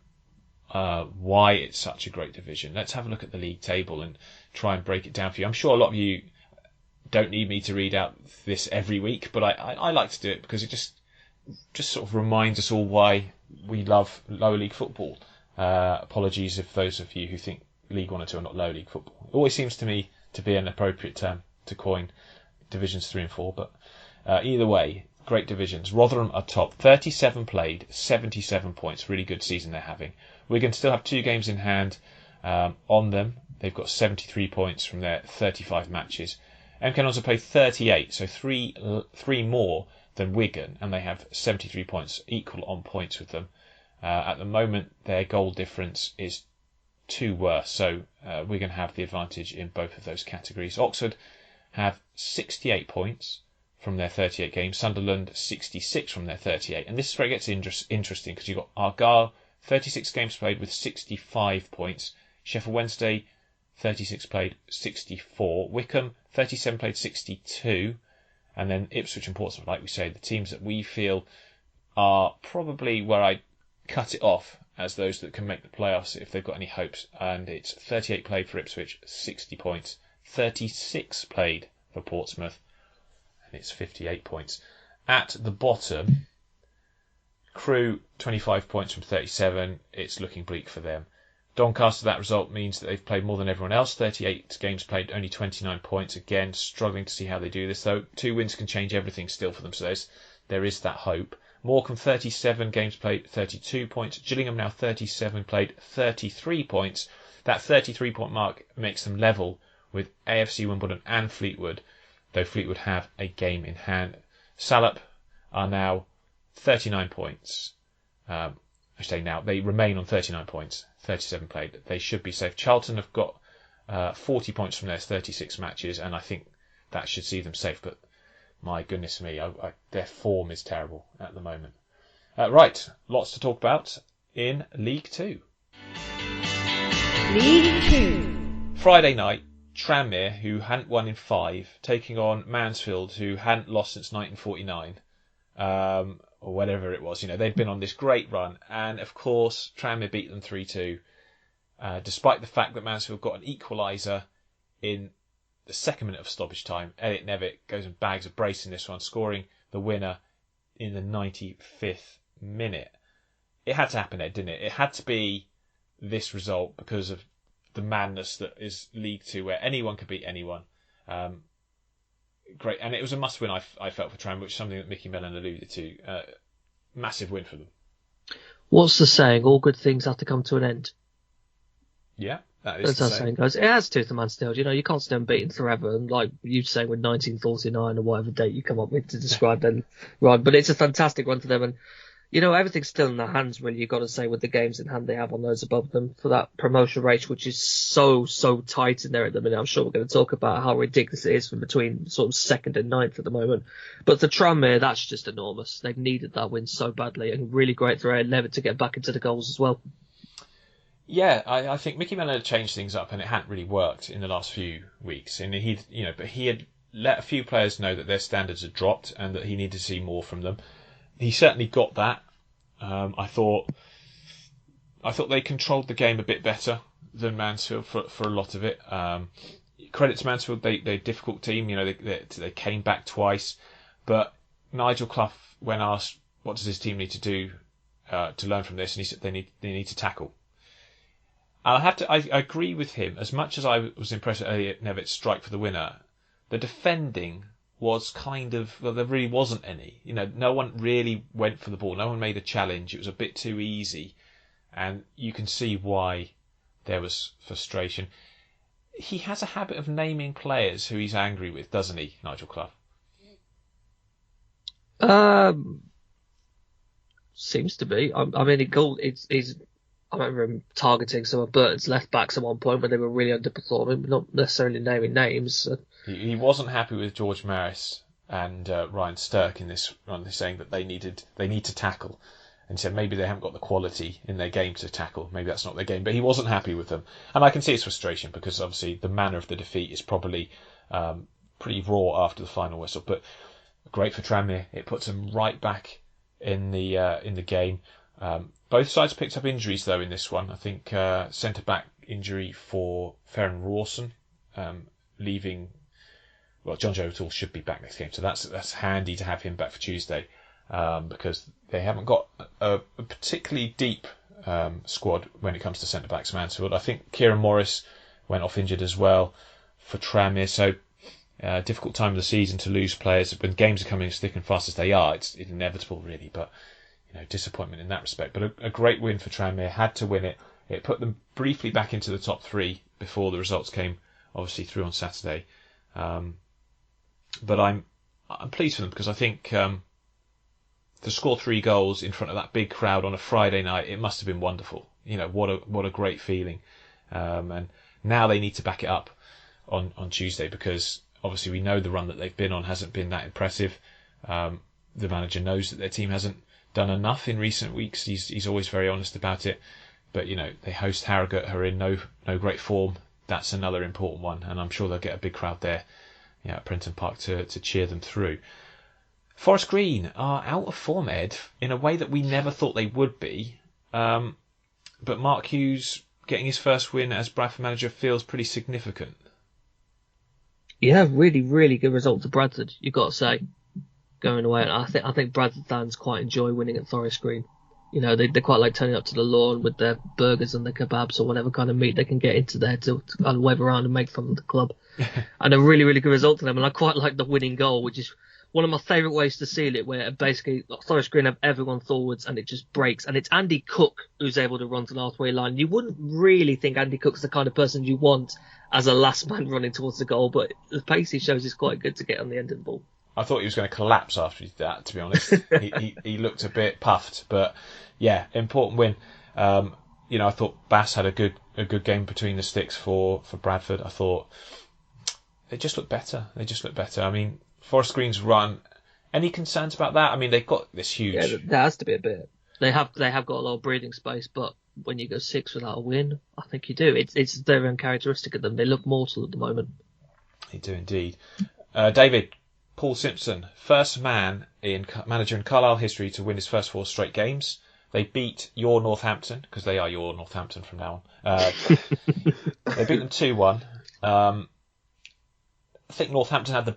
why it's such a great division, let's have a look at the league table and try and break it down for you. I'm sure a lot of you don't need me to read out this every week, but I like to do it because it just sort of reminds us all why we love lower league football. Apologies if those of you who think League 1 and 2 are not lower league football. It always seems to me to be an appropriate term to coin divisions 3 and 4, but either way, great divisions. Rotherham are top, 37 played, 77 points. Really good season they're having. Wigan still have 2 games in hand on them. They've got 73 points from their 35 matches. MK Dons have played 38, so three more than Wigan, and they have 73 points, equal on points with them. At the moment, their goal difference is 2 worse, so Wigan have the advantage in both of those categories. Oxford have 68 points from their 38 games, Sunderland 66 from their 38, and this is where it gets interesting because you've got Argyle, 36 games played with 65 points, Sheffield Wednesday 36 played 64. Wycombe, 37 played 62. And then Ipswich and Portsmouth, like we say, the teams that we feel are probably where I cut it off as those that can make the playoffs if they've got any hopes. And it's 38 played for Ipswich, 60 points. 36 played for Portsmouth, and it's 58 points. At the bottom, Crewe, 25 points from 37. It's looking bleak for them. Doncaster, that result means that they've played more than everyone else. 38 games played, only 29 points. Again, struggling to see how they do this, though. 2 wins can change everything still for them, so there is that hope. Morecambe, 37 games played, 32 points. Gillingham now 37 played, 33 points. That 33-point mark makes them level with AFC Wimbledon and Fleetwood, though Fleetwood have a game in hand. Salop are now 39 points. I say now, they remain on 39 points, 37 played. They should be safe. Charlton have got 40 points from their 36 matches, and I think that should see them safe. But my goodness me, their form is terrible at the moment. Right, lots to talk about in League Two. League Two. Friday night, Tranmere, who hadn't won in 5, taking on Mansfield, who hadn't lost since 1949. Or whatever it was. They'd been on this great run, and of course Tranmere beat them 3-2, despite the fact that Mansfield got an equaliser in the second minute of stoppage time. Elliot Nevitt goes and bags a brace in this one, scoring the winner in the 95th minute. It had to happen there, didn't it? It had to be this result because of the madness that is League Two, where anyone could beat anyone. Great, and it was a must-win, I felt, for Tranmere, which is something that Mickey Mellon alluded to. Massive win for them. What's the saying? All good things have to come to an end. Yeah, that is the saying, guys. It has tooth and man still. You can't stay unbeaten forever. And like you say, with 1949 or whatever date you come up with to describe them, right? But it's a fantastic run for them, and everything's still in their hands, really. You've got to say, with the games in hand they have on those above them for that promotion race, which is so tight in there at the minute. I'm sure we're going to talk about how ridiculous it is from between sort of 2nd and 9th at the moment. But for Tranmere, that's just enormous. They've needed that win so badly, and really great for Levitt to get back into the goals as well. Yeah, I think Mickey Mellon had changed things up, and it hadn't really worked in the last few weeks. And but he had let a few players know that their standards had dropped and that he needed to see more from them. He certainly got that. I thought they controlled the game a bit better than Mansfield for a lot of it. Credit to Mansfield, they're a difficult team. They came back twice, but Nigel Clough, when asked what does his team need to do to learn from this, and he said they need to tackle. I agree with him. As much as I was impressed with Elliot Nevitt's strike for the winner, the defending was there really wasn't any. No one really went for the ball. No one made a challenge. It was a bit too easy. And you can see why there was frustration. He has a habit of naming players who he's angry with, doesn't he, Nigel Clough? Seems to be. I remember him targeting some of Burton's left backs at one point when they were really underperforming, but not necessarily naming names. He wasn't happy with George Maris and Ryan Stirk in this run, saying that they need to tackle, and said maybe they haven't got the quality in their game to tackle. Maybe that's not their game, but he wasn't happy with them, and I can see his frustration because obviously the manner of the defeat is probably pretty raw after the final whistle. But great for Tranmere, it puts them right back in the game. Both sides picked up injuries though in this one. I think centre back injury for Ferran Rawson, leaving. Well, John Joe O'Toole should be back next game, so that's handy to have him back for Tuesday, because they haven't got a particularly deep squad when it comes to centre backs. Mansfield. I think Kieran Morris went off injured as well for Tranmere, so difficult time of the season to lose players when games are coming as thick and fast as they are. It's inevitable, really, but disappointment in that respect. But a great win for Tranmere. Had to win it. It put them briefly back into the top 3 before the results came, obviously, through on Saturday. But I'm pleased for them because I think to score 3 goals in front of that big crowd on a Friday night, it must have been wonderful. What a great feeling. And now they need to back it up on Tuesday, because obviously we know the run that they've been on hasn't been that impressive. The manager knows that their team hasn't done enough in recent weeks. He's always very honest about it. But they host Harrogate, who are in no great form that's another important one, and I'm sure they'll get a big crowd there, at Prenton Park to cheer them through. Forest Green are out of form, Ed, in a way that we never thought they would be. But Mark Hughes getting his first win as Bradford manager feels pretty significant. Yeah, really, really good result to Bradford, you've got to say, going away. And I think Bradford fans quite enjoy winning at Forest Green. They quite like turning up to the lawn with their burgers and their kebabs or whatever kind of meat they can get into there to kind of wave around and make fun of the club. And a really, really good result to them. And I quite like the winning goal, which is one of my favourite ways to seal it, where basically Forest Green have everyone forwards and it just breaks. And it's Andy Cook who's able to run to the halfway line. You wouldn't really think Andy Cook's the kind of person you want as a last man running towards the goal, but the pace he shows is quite good to get on the end of the ball. I thought he was going to collapse after he did that, to be honest. he looked a bit puffed, but yeah, important win. I thought Bass had a good game between the sticks for Bradford. I thought they just looked better. I mean, Forest Green's run. Any concerns about that? I mean, they've got this huge. Yeah, there has to be a bit. They have got a lot of breathing space, but when you go 6 without a win, I think you do. It's their own characteristic of them. They look mortal at the moment. They do indeed. David. Paul Simpson, first manager in Carlisle history to win his first 4 straight games. They beat your Northampton, because they are your Northampton from now on. They beat them 2-1. I think Northampton had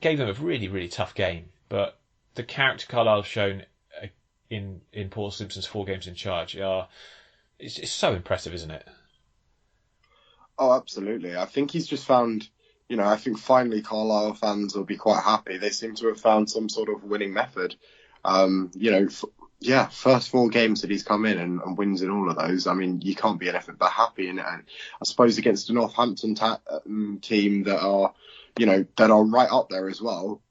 gave them a really, really tough game. But the character Carlisle have shown in Paul Simpson's 4 games in charge it's so impressive, isn't it? Oh, absolutely. I think he's just found... I think finally Carlisle fans will be quite happy. They seem to have found some sort of winning method. First 4 games that he's come in and wins in all of those. I mean, you can't be anything but happy. And I suppose against a Northampton team that are, that are right up there as well.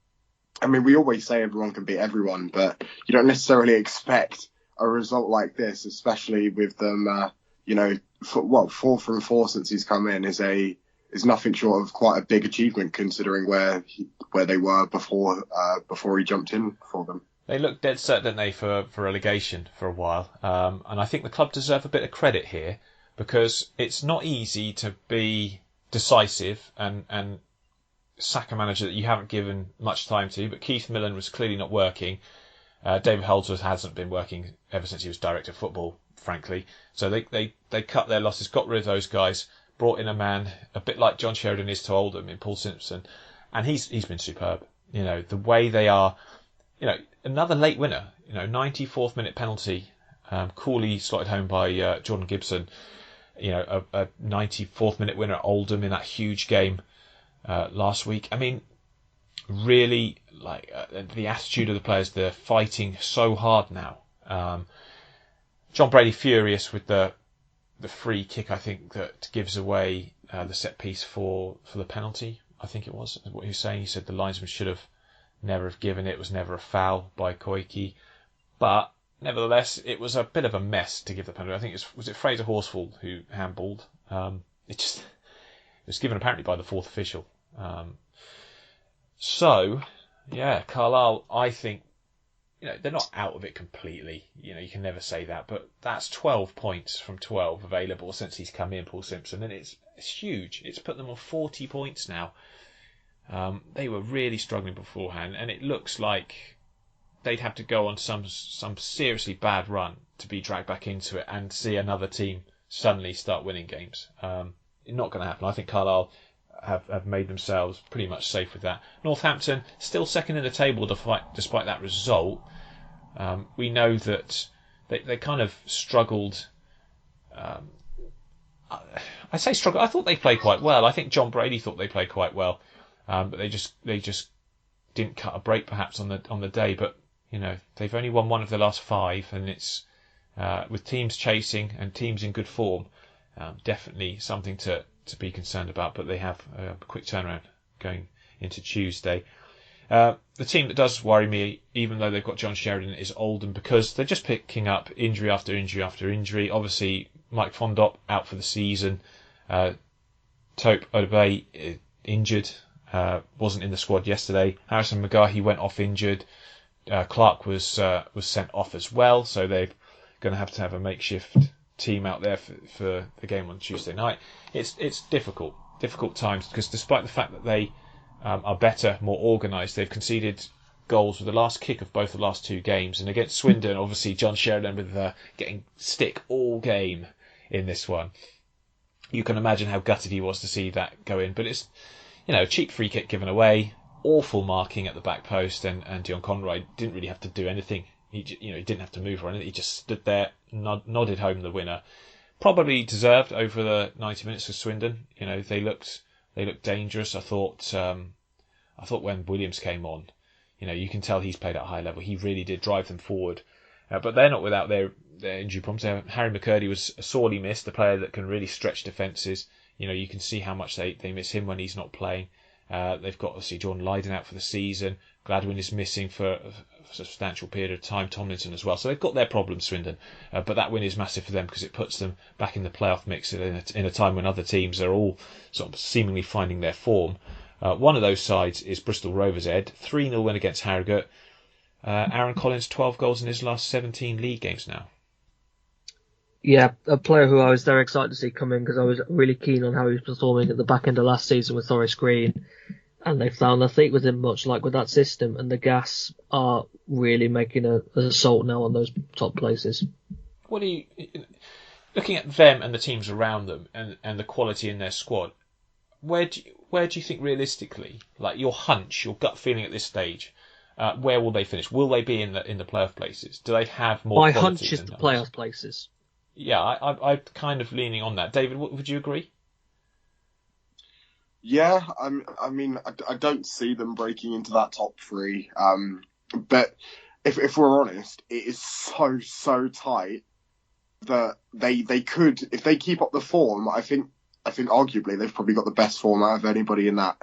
I mean, we always say everyone can beat everyone, but you don't necessarily expect a result like this, especially with them, 4 from 4 since he's come in is nothing short of quite a big achievement considering where they were before he jumped in for them. They looked dead set, didn't they, for relegation for a while. And I think the club deserve a bit of credit here because it's not easy to be decisive and sack a manager that you haven't given much time to. But Keith Millen was clearly not working. David Holdsworth hasn't been working ever since he was director of football, frankly. So they cut their losses, got rid of those guys, brought in a man a bit like John Sheridan is to Oldham in Paul Simpson, and he's been superb. The way they are, another late winner, 94th minute penalty, coolly slotted home by Jordan Gibson, a 94th minute winner at Oldham in that huge game last week. I mean, really, the attitude of the players, they're fighting so hard now. John Brady furious with the free kick, I think, that gives away the set piece for the penalty, I think it was, what he was saying. He said the linesman should have never have given it. It was never a foul by Koike. But nevertheless, it was a bit of a mess to give the penalty. I think was it Fraser Horsfall who handballed. It was given apparently by the 4th official. Carlisle, I think, they're not out of it completely. You can never say that, but that's 12 points from 12 available since he's come in, Paul Simpson, and it's huge. It's put them on 40 points now. They were really struggling beforehand, and it looks like they'd have to go on some seriously bad run to be dragged back into it and see another team suddenly start winning games. Not going to happen. I think Carlisle have made themselves pretty much safe with that. Northampton still second in the table despite that result. We know that they kind of struggled. I say struggled. I thought they played quite well. I think John Brady thought they played quite well, but they just didn't cut a break perhaps on the day. But they've only won 1 of their last 5, and it's with teams chasing and teams in good form. Definitely something to be concerned about, but they have a quick turnaround going into Tuesday. The team that does worry me, even though they've got John Sheridan, is Oldham, because they're just picking up injury after injury after injury. Obviously, Mike Fondop out for the season. Tope Odobey injured, wasn't in the squad yesterday. Harrison McGahey went off injured. Clark was sent off as well, so they're going to have a makeshift team out there for the game on Tuesday night. It's difficult times, because despite the fact that they are better, more organised, they've conceded goals with the last kick of both the last two games. And against Swindon, obviously John Sheridan with getting stick all game in this one. You can imagine how gutted he was to see that go in. But it's, a cheap free kick given away, awful marking at the back post, and Dion Conroy didn't really have to do anything. He didn't have to move or anything. He just stood there, nodded home the winner. Probably deserved over the 90 minutes for Swindon. They looked dangerous. I thought when Williams came on, you can tell he's played at a high level. He really did drive them forward. But they're not without their injury problems. Harry McCurdy was sorely missed, the player that can really stretch defences. You can see how much they miss him when he's not playing. They've got, obviously, Jordan Lydon out for the season. Gladwin is missing for a substantial period of time. Tomlinson as well. So they've got their problems, Swindon. But that win is massive for them, because it puts them back in the playoff mix in a time when other teams are all sort of seemingly finding their form. One of those sides is Bristol Rovers, Ed. 3-0 win against Harrogate. Aaron Collins, 12 goals in his last 17 league games now. Yeah, a player who I was very excited to see come in, because I was really keen on how he was performing at the back end of last season with Forest Green. And they found their feet with him, much like with that system. And the Gas are really making an assault now on those top places. What do you... Looking at them and the teams around them and the quality in their squad, where do you think realistically, like your hunch, your gut feeling at this stage, where will they finish? Will they be in the playoff places? Do they have more My quality? hunch is the playoff places. Yeah, I'm kind of leaning on that. David, would you agree? Yeah, I mean, I don't see them breaking into that top three. But if we're honest, it is so tight that they could, if they keep up the form, I think arguably they've probably got the best form out of anybody in that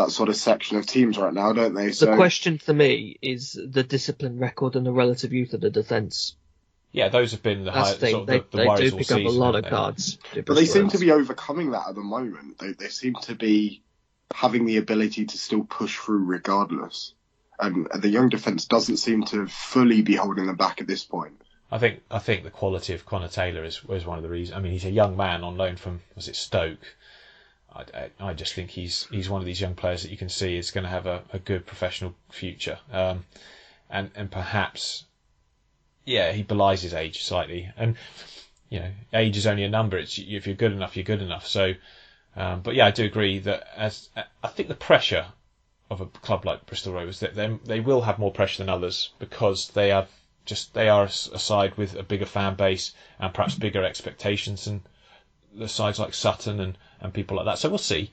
sort of section of teams right now, don't they? The question for me is the discipline record and the relative youth of the defence. Yeah, those have been the highest. They do pick up a lot of cards. But they seem to be overcoming that at the moment. They seem to be having the ability to still push through regardless. And the young defence doesn't seem to fully be holding them back at this point. I think the quality of Connor Taylor is one of the reasons. I mean, he's a young man on loan from, was it Stoke? I just think he's one of these young players that you can see is going to have a good professional future. And perhaps... Yeah, he belies his age slightly, and age is only a number. It's if you're good enough, you're good enough. So, but yeah, I do agree that I think the pressure of a club like Bristol Rovers, that they will have more pressure than others, because they are a side with a bigger fan base and perhaps bigger expectations than the sides like Sutton and people like that. So we'll see.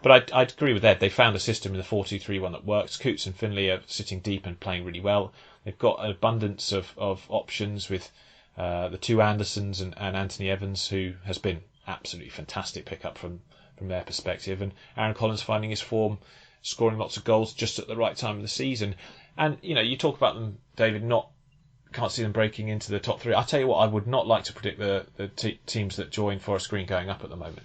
But I'd agree with Ed. They found a system in the 4-2-3-1 that works. Coots and Finlay are sitting deep and playing really well. They've got an abundance of options with the two Andersons and Anthony Evans, who has been absolutely fantastic pickup from their perspective. And Aaron Collins finding his form, scoring lots of goals just at the right time of the season. And, you talk about them, David, can't see them breaking into the top three. I'll tell you what, I would not like to predict the teams that join Forest Green going up at the moment.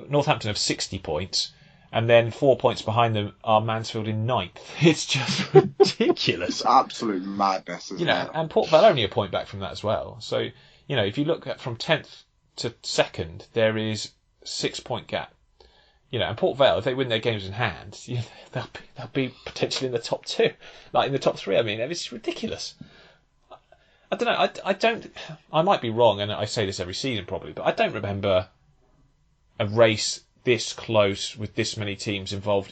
Northampton have 60 points, and then 4 points behind them are Mansfield in 9th. It's just ridiculous. It's absolute madness, isn't it? And Port Vale only a point back from that as well. So, if you look at from 10th to 2nd, there is 6 point gap. And Port Vale, if they win their games in hand, they'll be potentially in the top 2, like in the top 3. I mean, it's ridiculous. I don't know. I might be wrong, and I say this every season probably, but I don't remember a race this close with this many teams involved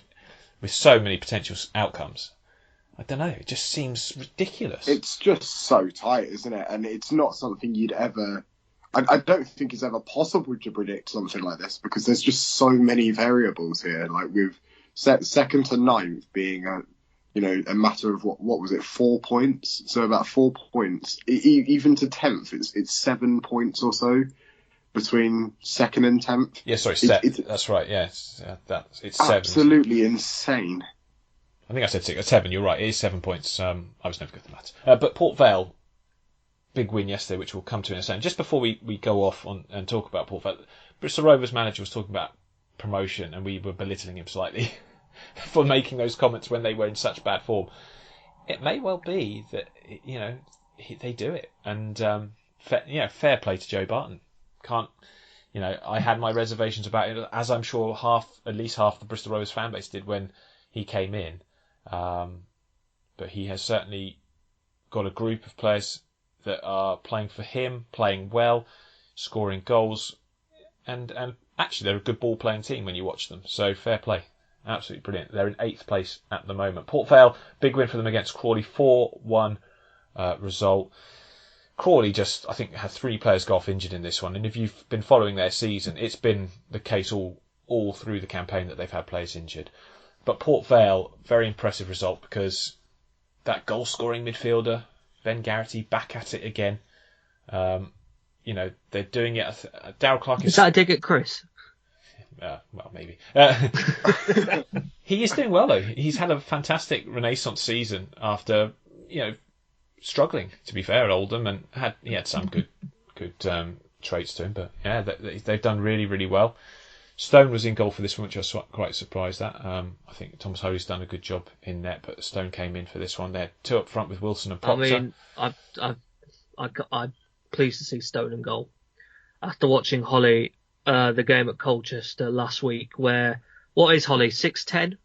with so many potential outcomes. I don't know. It just seems ridiculous. It's just so tight, isn't it? And it's not something you'd ever... I don't think it's ever possible to predict something like this, because there's just so many variables here. Like with 2nd to 9th being a matter of what was it, 4 points? So about 4 points. Even to 10th, it's 7 points or so between 2nd and 10th. Yeah, sorry, that's right. Yeah, it's 7. Absolutely insane. I think I said 6 or 7. You're right. It is 7 points. I was never good at maths. But Port Vale, big win yesterday, which we'll come to in a second. Just before we go off and talk about Port Vale, Bristol Rovers manager was talking about promotion, and we were belittling him slightly for making those comments when they were in such bad form. It may well be that they do it, and fair play to Joey Barton. Can't, I had my reservations about it, as I'm sure at least half the Bristol Rovers fan base did when he came in. But he has certainly got a group of players that are playing for him, playing well, scoring goals, and actually they're a good ball playing team when you watch them. So fair play. Absolutely brilliant. They're in 8th place at the moment. Port Vale, big win for them against Crawley, 4-1 result. Crawley I think, had 3 players go off injured in this one. And if you've been following their season, it's been the case all through the campaign that they've had players injured. But Port Vale, very impressive result because that goal-scoring midfielder, Ben Garrity, back at it again. They're doing it. Darryl Clark is that a dig at Chris? Well, maybe. He is doing well, though. He's had a fantastic renaissance season after, struggling, to be fair, at Oldham, and he had some good traits to him. But yeah, they've done really, really well. Stone was in goal for this one, which I was quite surprised at. I think Thomas Holy's done a good job in net, but Stone came in for this one. They're 2 up front with Wilson and Proctor. I'm pleased to see Stone in goal. After watching Holly, the game at Colchester last week, what is Holly, 6'10"?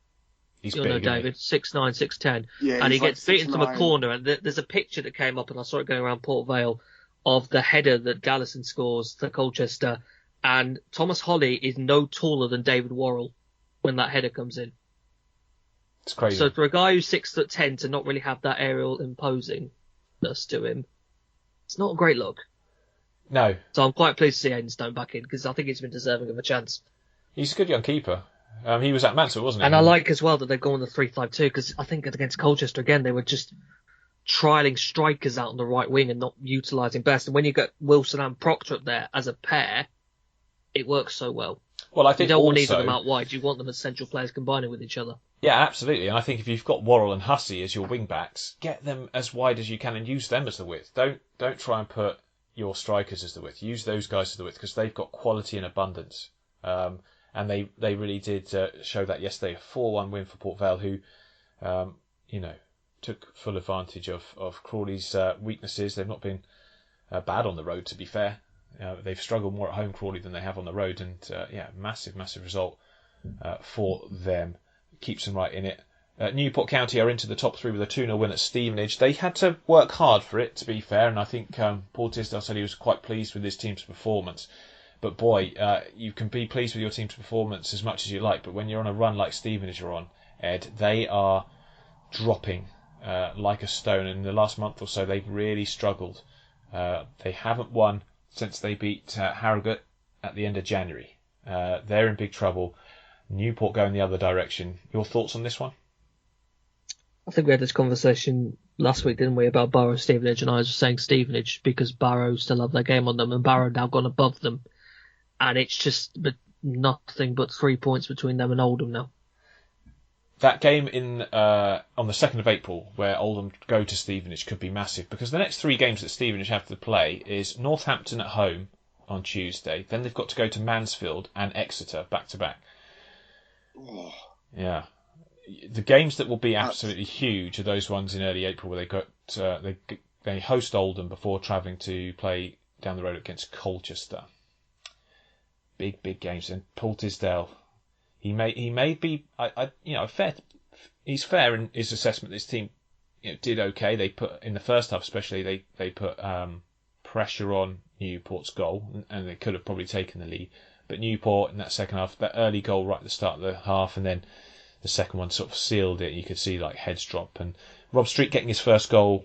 He's big, David, 6'9", 6'10". Yeah, and he gets beaten 6'9". from a corner, and there's a picture that came up, and I saw it going around Port Vale, of the header that Gallison scores for Colchester, and Thomas Holly is no taller than David Worrell when that header comes in. It's crazy. So for a guy who's 6'10" to not really have that aerial imposingness to him, it's not a great look. No. So I'm quite pleased to see Aidan Stone back in, because I think he's been deserving of a chance. He's a good young keeper. He was at Mansfield, wasn't he? And I like as well that they're going the 3-5-2, because I think against Colchester again, they were just trialling strikers out on the right wing and not utilising best. And when you get Wilson and Proctor up there as a pair, it works so well. Well, I think you don't want also, either of them out wide. You want them as central players combining with each other. Yeah, absolutely. And I think if you've got Worrell and Hussey as your wing backs, get them as wide as you can and use them as the width. Don't try and put your strikers as the width. Use those guys as the width, because they've got quality and abundance. And they really did show that yesterday. A 4-1 win for Port Vale, who, took full advantage of Crawley's weaknesses. They've not been bad on the road, to be fair. They've struggled more at home, Crawley, than they have on the road. And, massive result for them. Keeps them right in it. Newport County are into the top 3 with a 2-0 win at Stevenage. They had to work hard for it, to be fair. And I think Paul Tisdale said he was quite pleased with his team's performance. But boy, you can be pleased with your team's performance as much as you like, but when you're on a run like Stevenage are on, Ed, they are dropping like a stone. And in the last month or so, they've really struggled. They haven't won since they beat Harrogate at the end of January. They're in big trouble. Newport going the other direction. Your thoughts on this one? I think we had this conversation last week, didn't we, about Barrow Stevenage, and I was saying Stevenage because Barrow still have their game on them, and Barrow now gone above them. And it's just nothing but 3 points between them and Oldham now. That game on the 2nd of April, where Oldham go to Stevenage, could be massive, because the next 3 games that Stevenage have to play is Northampton at home on Tuesday, then they've got to go to Mansfield and Exeter back to back. Oh. Yeah. The games that will be absolutely huge are those ones in early April where they host Oldham before travelling to play down the road against Colchester. Big games. And Paul Tisdale, he may be fair. He's fair in his assessment. This team did okay. They put in the first half, especially they put pressure on Newport's goal, and they could have probably taken the lead. But Newport in that second half, that early goal right at the start of the half, and then the second one sort of sealed it. You could see like heads drop, and Rob Street getting his first goal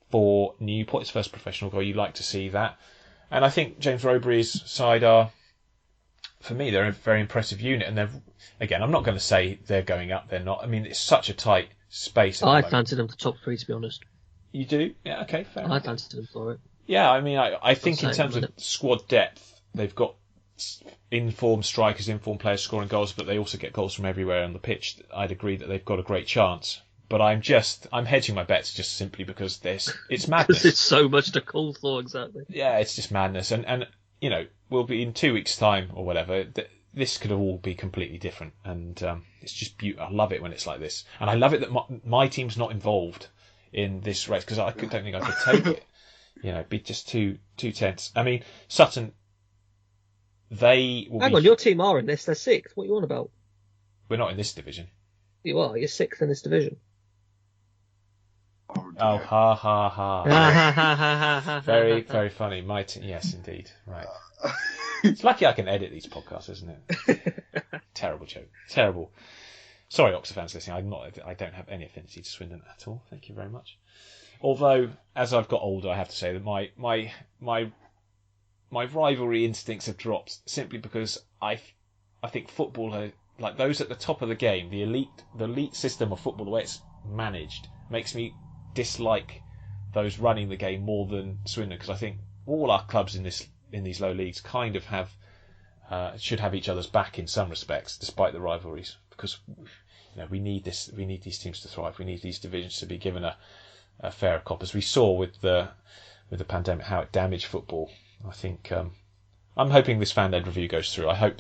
for Newport, his first professional goal. You like to see that, and I think James Rowberry's side are, for me, they're a very impressive unit. And again, I'm not going to say they're going up. They're not. I mean, it's such a tight space. I fancied them to top 3, to be honest. You do? Yeah. Okay. Fair enough. I fancied them for it. Yeah. I mean, I think in terms of squad depth, they've got informed strikers, informed players scoring goals, but they also get goals from everywhere on the pitch. I'd agree that they've got a great chance. But I'm hedging my bets just simply because it's madness. Because it's so much to call for, exactly. Yeah, it's just madness. And we'll be in 2 weeks' time or whatever. This could all be completely different. And it's just beautiful. I love it when it's like this. And I love it that my team's not involved in this race, because I don't think I could take it. be just too tense. I mean, Sutton, they will Hang on, your team are in this. They're sixth. What are you on about? We're not in this division. You are. You're sixth in this division. Oh, ha ha ha! Very, very funny. Yes, indeed. Right. It's lucky I can edit these podcasts, isn't it? Terrible joke. Terrible. Sorry, Oxford fans listening. I don't have any affinity to Swindon at all. Thank you very much. Although, as I've got older, I have to say that my rivalry instincts have dropped simply because I think football, like those at the top of the game, the elite system of football, the way it's managed, makes me dislike those running the game more than Swindon, because I think all our clubs in these low leagues kind of should have each other's back in some respects, despite the rivalries, because we need these teams to thrive. We need these divisions to be given a fairer cop, as we saw with the pandemic, how it damaged football. I think I'm hoping this fan-led review goes through. I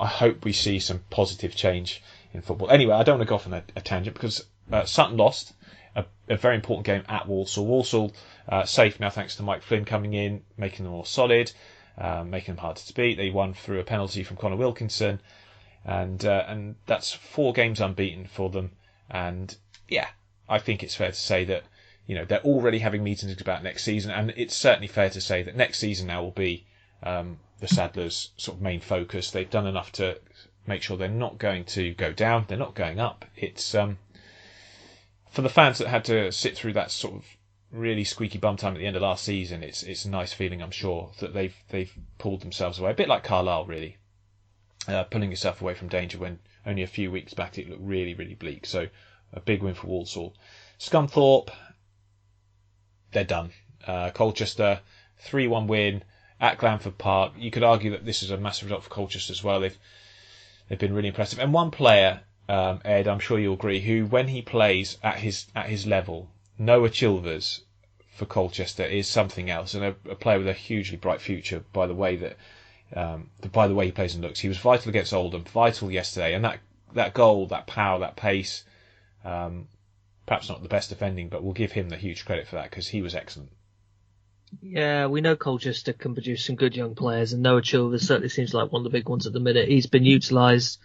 hope we see some positive change in football. Anyway, I don't want to go off on a tangent, because Sutton lost a very important game at Walsall. Walsall safe now thanks to Mike Flynn coming in, making them more solid, making them harder to beat. They won through a penalty from Conor Wilkinson, and that's 4 games unbeaten for them. And yeah, I think it's fair to say that they're already having meetings about next season, and it's certainly fair to say that next season now will be the Saddlers' sort of main focus. They've done enough to make sure they're not going to go down, they're not going up. It's for the fans that had to sit through that sort of really squeaky bum time at the end of last season, it's a nice feeling, I'm sure, that they've pulled themselves away, a bit like Carlisle, really, pulling yourself away from danger when only a few weeks back it looked really, really bleak. So a big win for Walsall. Scunthorpe, they're done. Colchester, 3-1 win at Glanford Park. You could argue that this is a massive result for Colchester as well. They've been really impressive. And one player, Ed, I'm sure you'll agree, who when he plays at his level, Noah Chilvers for Colchester is something else, and a player with a hugely bright future by the way he plays and looks. He was vital against Oldham, vital yesterday, and that goal, that power, that pace, perhaps not the best defending, but we'll give him the huge credit for that, because he was excellent. Yeah, we know Colchester can produce some good young players, and Noah Chilvers certainly seems like one of the big ones at the minute. He's been utilised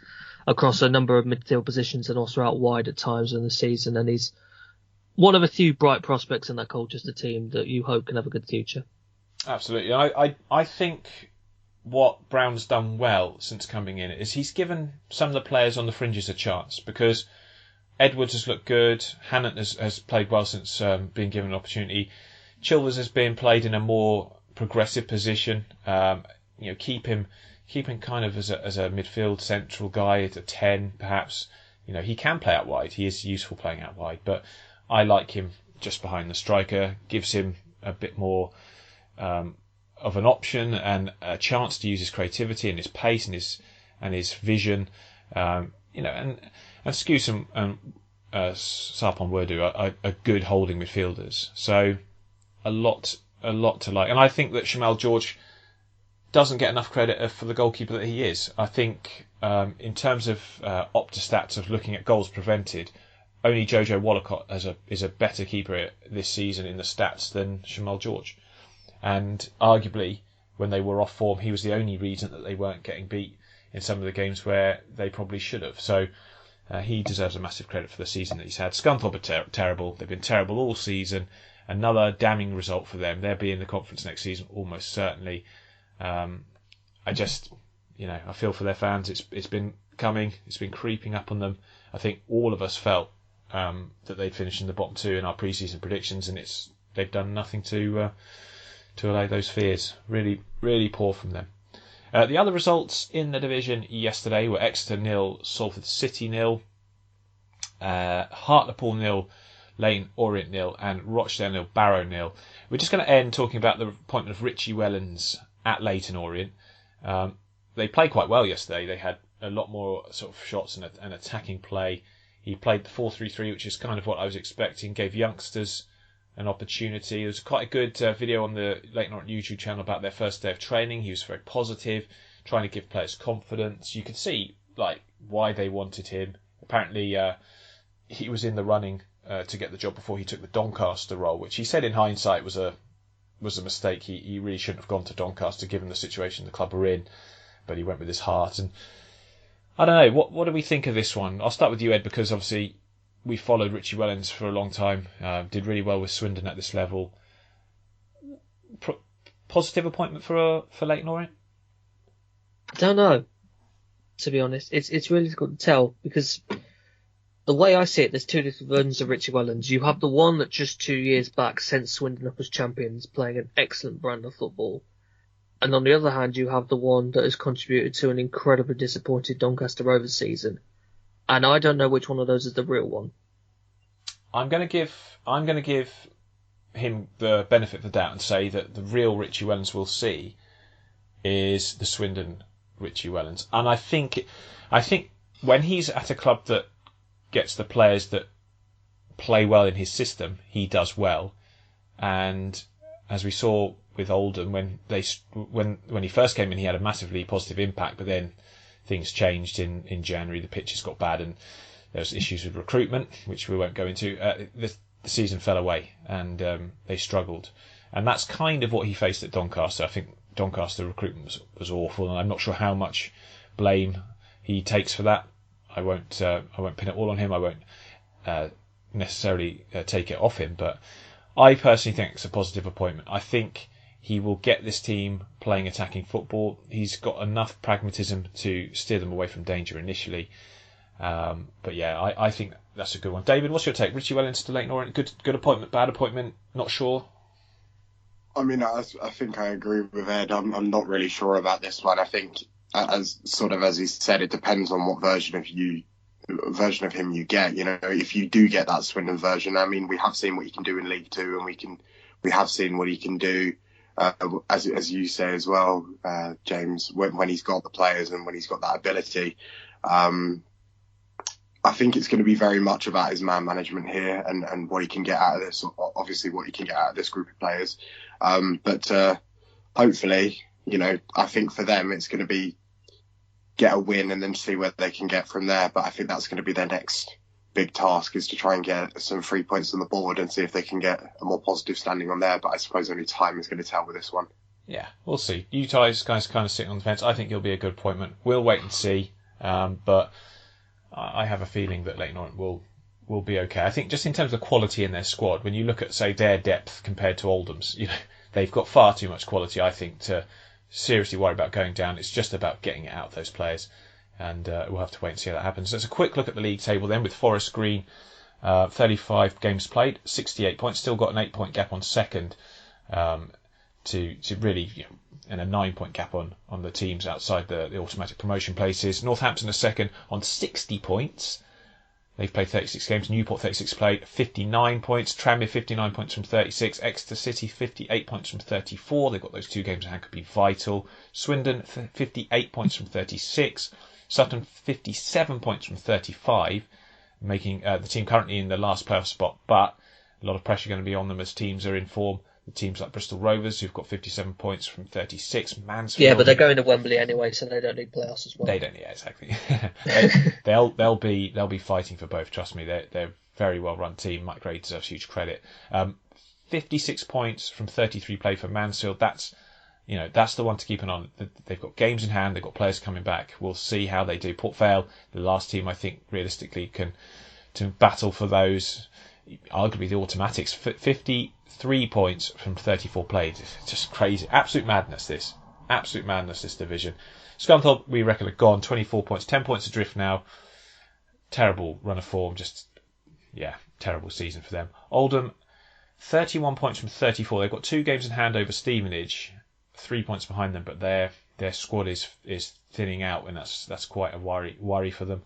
across a number of midfield positions and also out wide at times in the season, and he's one of a few bright prospects in that Colchester team that you hope can have a good future. Absolutely. I think what Brown's done well since coming in is he's given some of the players on the fringes a chance, because Edwards has looked good, Hannant has played well since being given an opportunity. Chilvers has been played in a more progressive position. Keep him kind of as a midfield central guy at a 10 perhaps. He can play out wide. He is useful playing out wide, but I like him just behind the striker. Gives him a bit more of an option and a chance to use his creativity and his pace and his vision. And Skewson and Salop and Wurdu are good holding midfielders. So a lot to like. And I think that Shamal George doesn't get enough credit for the goalkeeper that he is. I think in terms of Opta stats of looking at goals prevented, only Jojo Wallacott is a better keeper this season in the stats than Shamal George. And arguably, when they were off form, he was the only reason that they weren't getting beat in some of the games where they probably should have. So he deserves a massive credit for the season that he's had. Scunthorpe are terrible. They've been terrible all season. Another damning result for them. They'll be in the conference next season, almost certainly. I feel for their fans. It's been coming. It's been creeping up on them. I think all of us felt that they'd finish in the bottom 2 in our pre-season predictions, and they've done nothing to allay those fears. Really, really poor from them. The other results in the division yesterday were Exeter 0, Salford City 0, Hartlepool 0, Leyton Orient 0, and Rochdale 0, Barrow 0. We're just going to end talking about the appointment of Richie Wellens at Leyton Orient. They played quite well yesterday. They had a lot more sort of shots and attacking play. He played the 4-3-3, which is kind of what I was expecting. Gave youngsters an opportunity. There was quite a good video on the Leyton Orient YouTube channel about their first day of training. He was very positive, trying to give players confidence. You could see why they wanted him. Apparently, he was in the running to get the job before he took the Doncaster role, which he said in hindsight was a was a mistake. He really shouldn't have gone to Doncaster given the situation the club were in, but he went with his heart. And I don't know, what do we think of this one? I'll start with you, Ed, because obviously we followed Richie Wellens for a long time, did really well with Swindon at this level. Positive appointment for Leyton Orient? I don't know, to be honest. It's really difficult to tell, because the way I see it, there's two different versions of Richie Wellens. You have the one that just 2 years back sent Swindon up as champions, playing an excellent brand of football. And on the other hand, you have the one that has contributed to an incredibly disappointed Doncaster Rovers season. And I don't know which one of those is the real one. I'm going to give him the benefit of the doubt and say that the real Richie Wellens we'll see is the Swindon Richie Wellens. And I think when he's at a club that gets the players that play well in his system, he does well. And as we saw with Oldham, when he first came in, he had a massively positive impact, but then things changed in January. The pitches got bad, and there was issues with recruitment, which we won't go into. The season fell away, and they struggled, and that's kind of what he faced at Doncaster. I think Doncaster recruitment was awful, and I'm not sure how much blame he takes for that. I won't pin it all on him. I won't necessarily take it off him, but I personally think it's a positive appointment. I think he will get this team playing attacking football. He's got enough pragmatism to steer them away from danger initially. But yeah, I think that's a good one. David, what's your take? Richie Wellens to Leyton Orient, good appointment, bad appointment, not sure? I mean, I think I agree with Ed. I'm not really sure about this one. I think, as he said, it depends on what version of him you get. You know, if you do get that Swindon version, I mean, we have seen what he can do in League Two, and we have seen what he can do, as you say as well, James, when he's got the players and when he's got that ability. I think it's going to be very much about his man management here and what he can get out of this. Obviously, what he can get out of this group of players. But hopefully, you know, I think for them it's going to be get a win and then see where they can get from there. But I think that's going to be their next big task, is to try and get some 3 points on the board and see if they can get a more positive standing on there. But I suppose only time is going to tell with this one. Yeah, we'll see. You guys kind of sitting on the fence. I think he'll be a good appointment. We'll wait and see. But I have a feeling that Leyton Orient will be okay. I think just in terms of quality in their squad, when you look at, say, their depth compared to Oldham's, you know, they've got far too much quality, I think, to seriously worry about going down. It's just about getting it out of those players, and we'll have to wait and see how that happens. So it's a quick look at the league table then, with Forest Green, 35 games played, 68 points, still got an 8-point gap on second, to really, you know, and a 9-point gap on the teams outside the automatic promotion places. Northampton are second on 60 points. They've played 36 games. Newport 36 played, 59 points. Tranmere 59 points from 36. Exeter City 58 points from 34. They've got those 2 games in hand, could be vital. Swindon 58 points from 36. Sutton 57 points from 35, making the team currently in the last playoff spot. But a lot of pressure going to be on them as teams are in form. The teams like Bristol Rovers, who've got 57 points from 36. Mansfield. Yeah, but they're going to Wembley anyway, so they don't need playoffs as well. They don't, yeah, exactly. they'll be fighting for both. Trust me, they're a very well run team. Mike Gray deserves huge credit. 56 points from 33 play for Mansfield. That's the one to keep an eye on. They've got games in hand. They've got players coming back. We'll see how they do. Port Vale, the last team, I think realistically can to battle for those. Arguably the automatics. 53 points from 34 played. It's just crazy. Absolute madness, this division. Scunthorpe, we reckon, are gone. 24 points. 10 points adrift now. Terrible run of form. Just, yeah, terrible season for them. Oldham, 31 points from 34. They've got 2 games in hand over Stevenage. 3 points behind them, but their squad is thinning out, and that's quite a worry for them.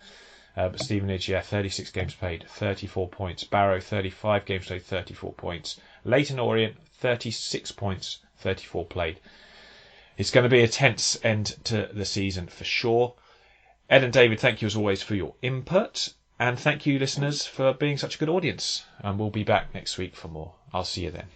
But Stevenage, 36 games played, 34 points. Barrow, 35 games played, 34 points. Leyton Orient, 36 points, 34 played. It's going to be a tense end to the season for sure. Ed and David, thank you as always for your input. And thank you, listeners, for being such a good audience. And we'll be back next week for more. I'll see you then.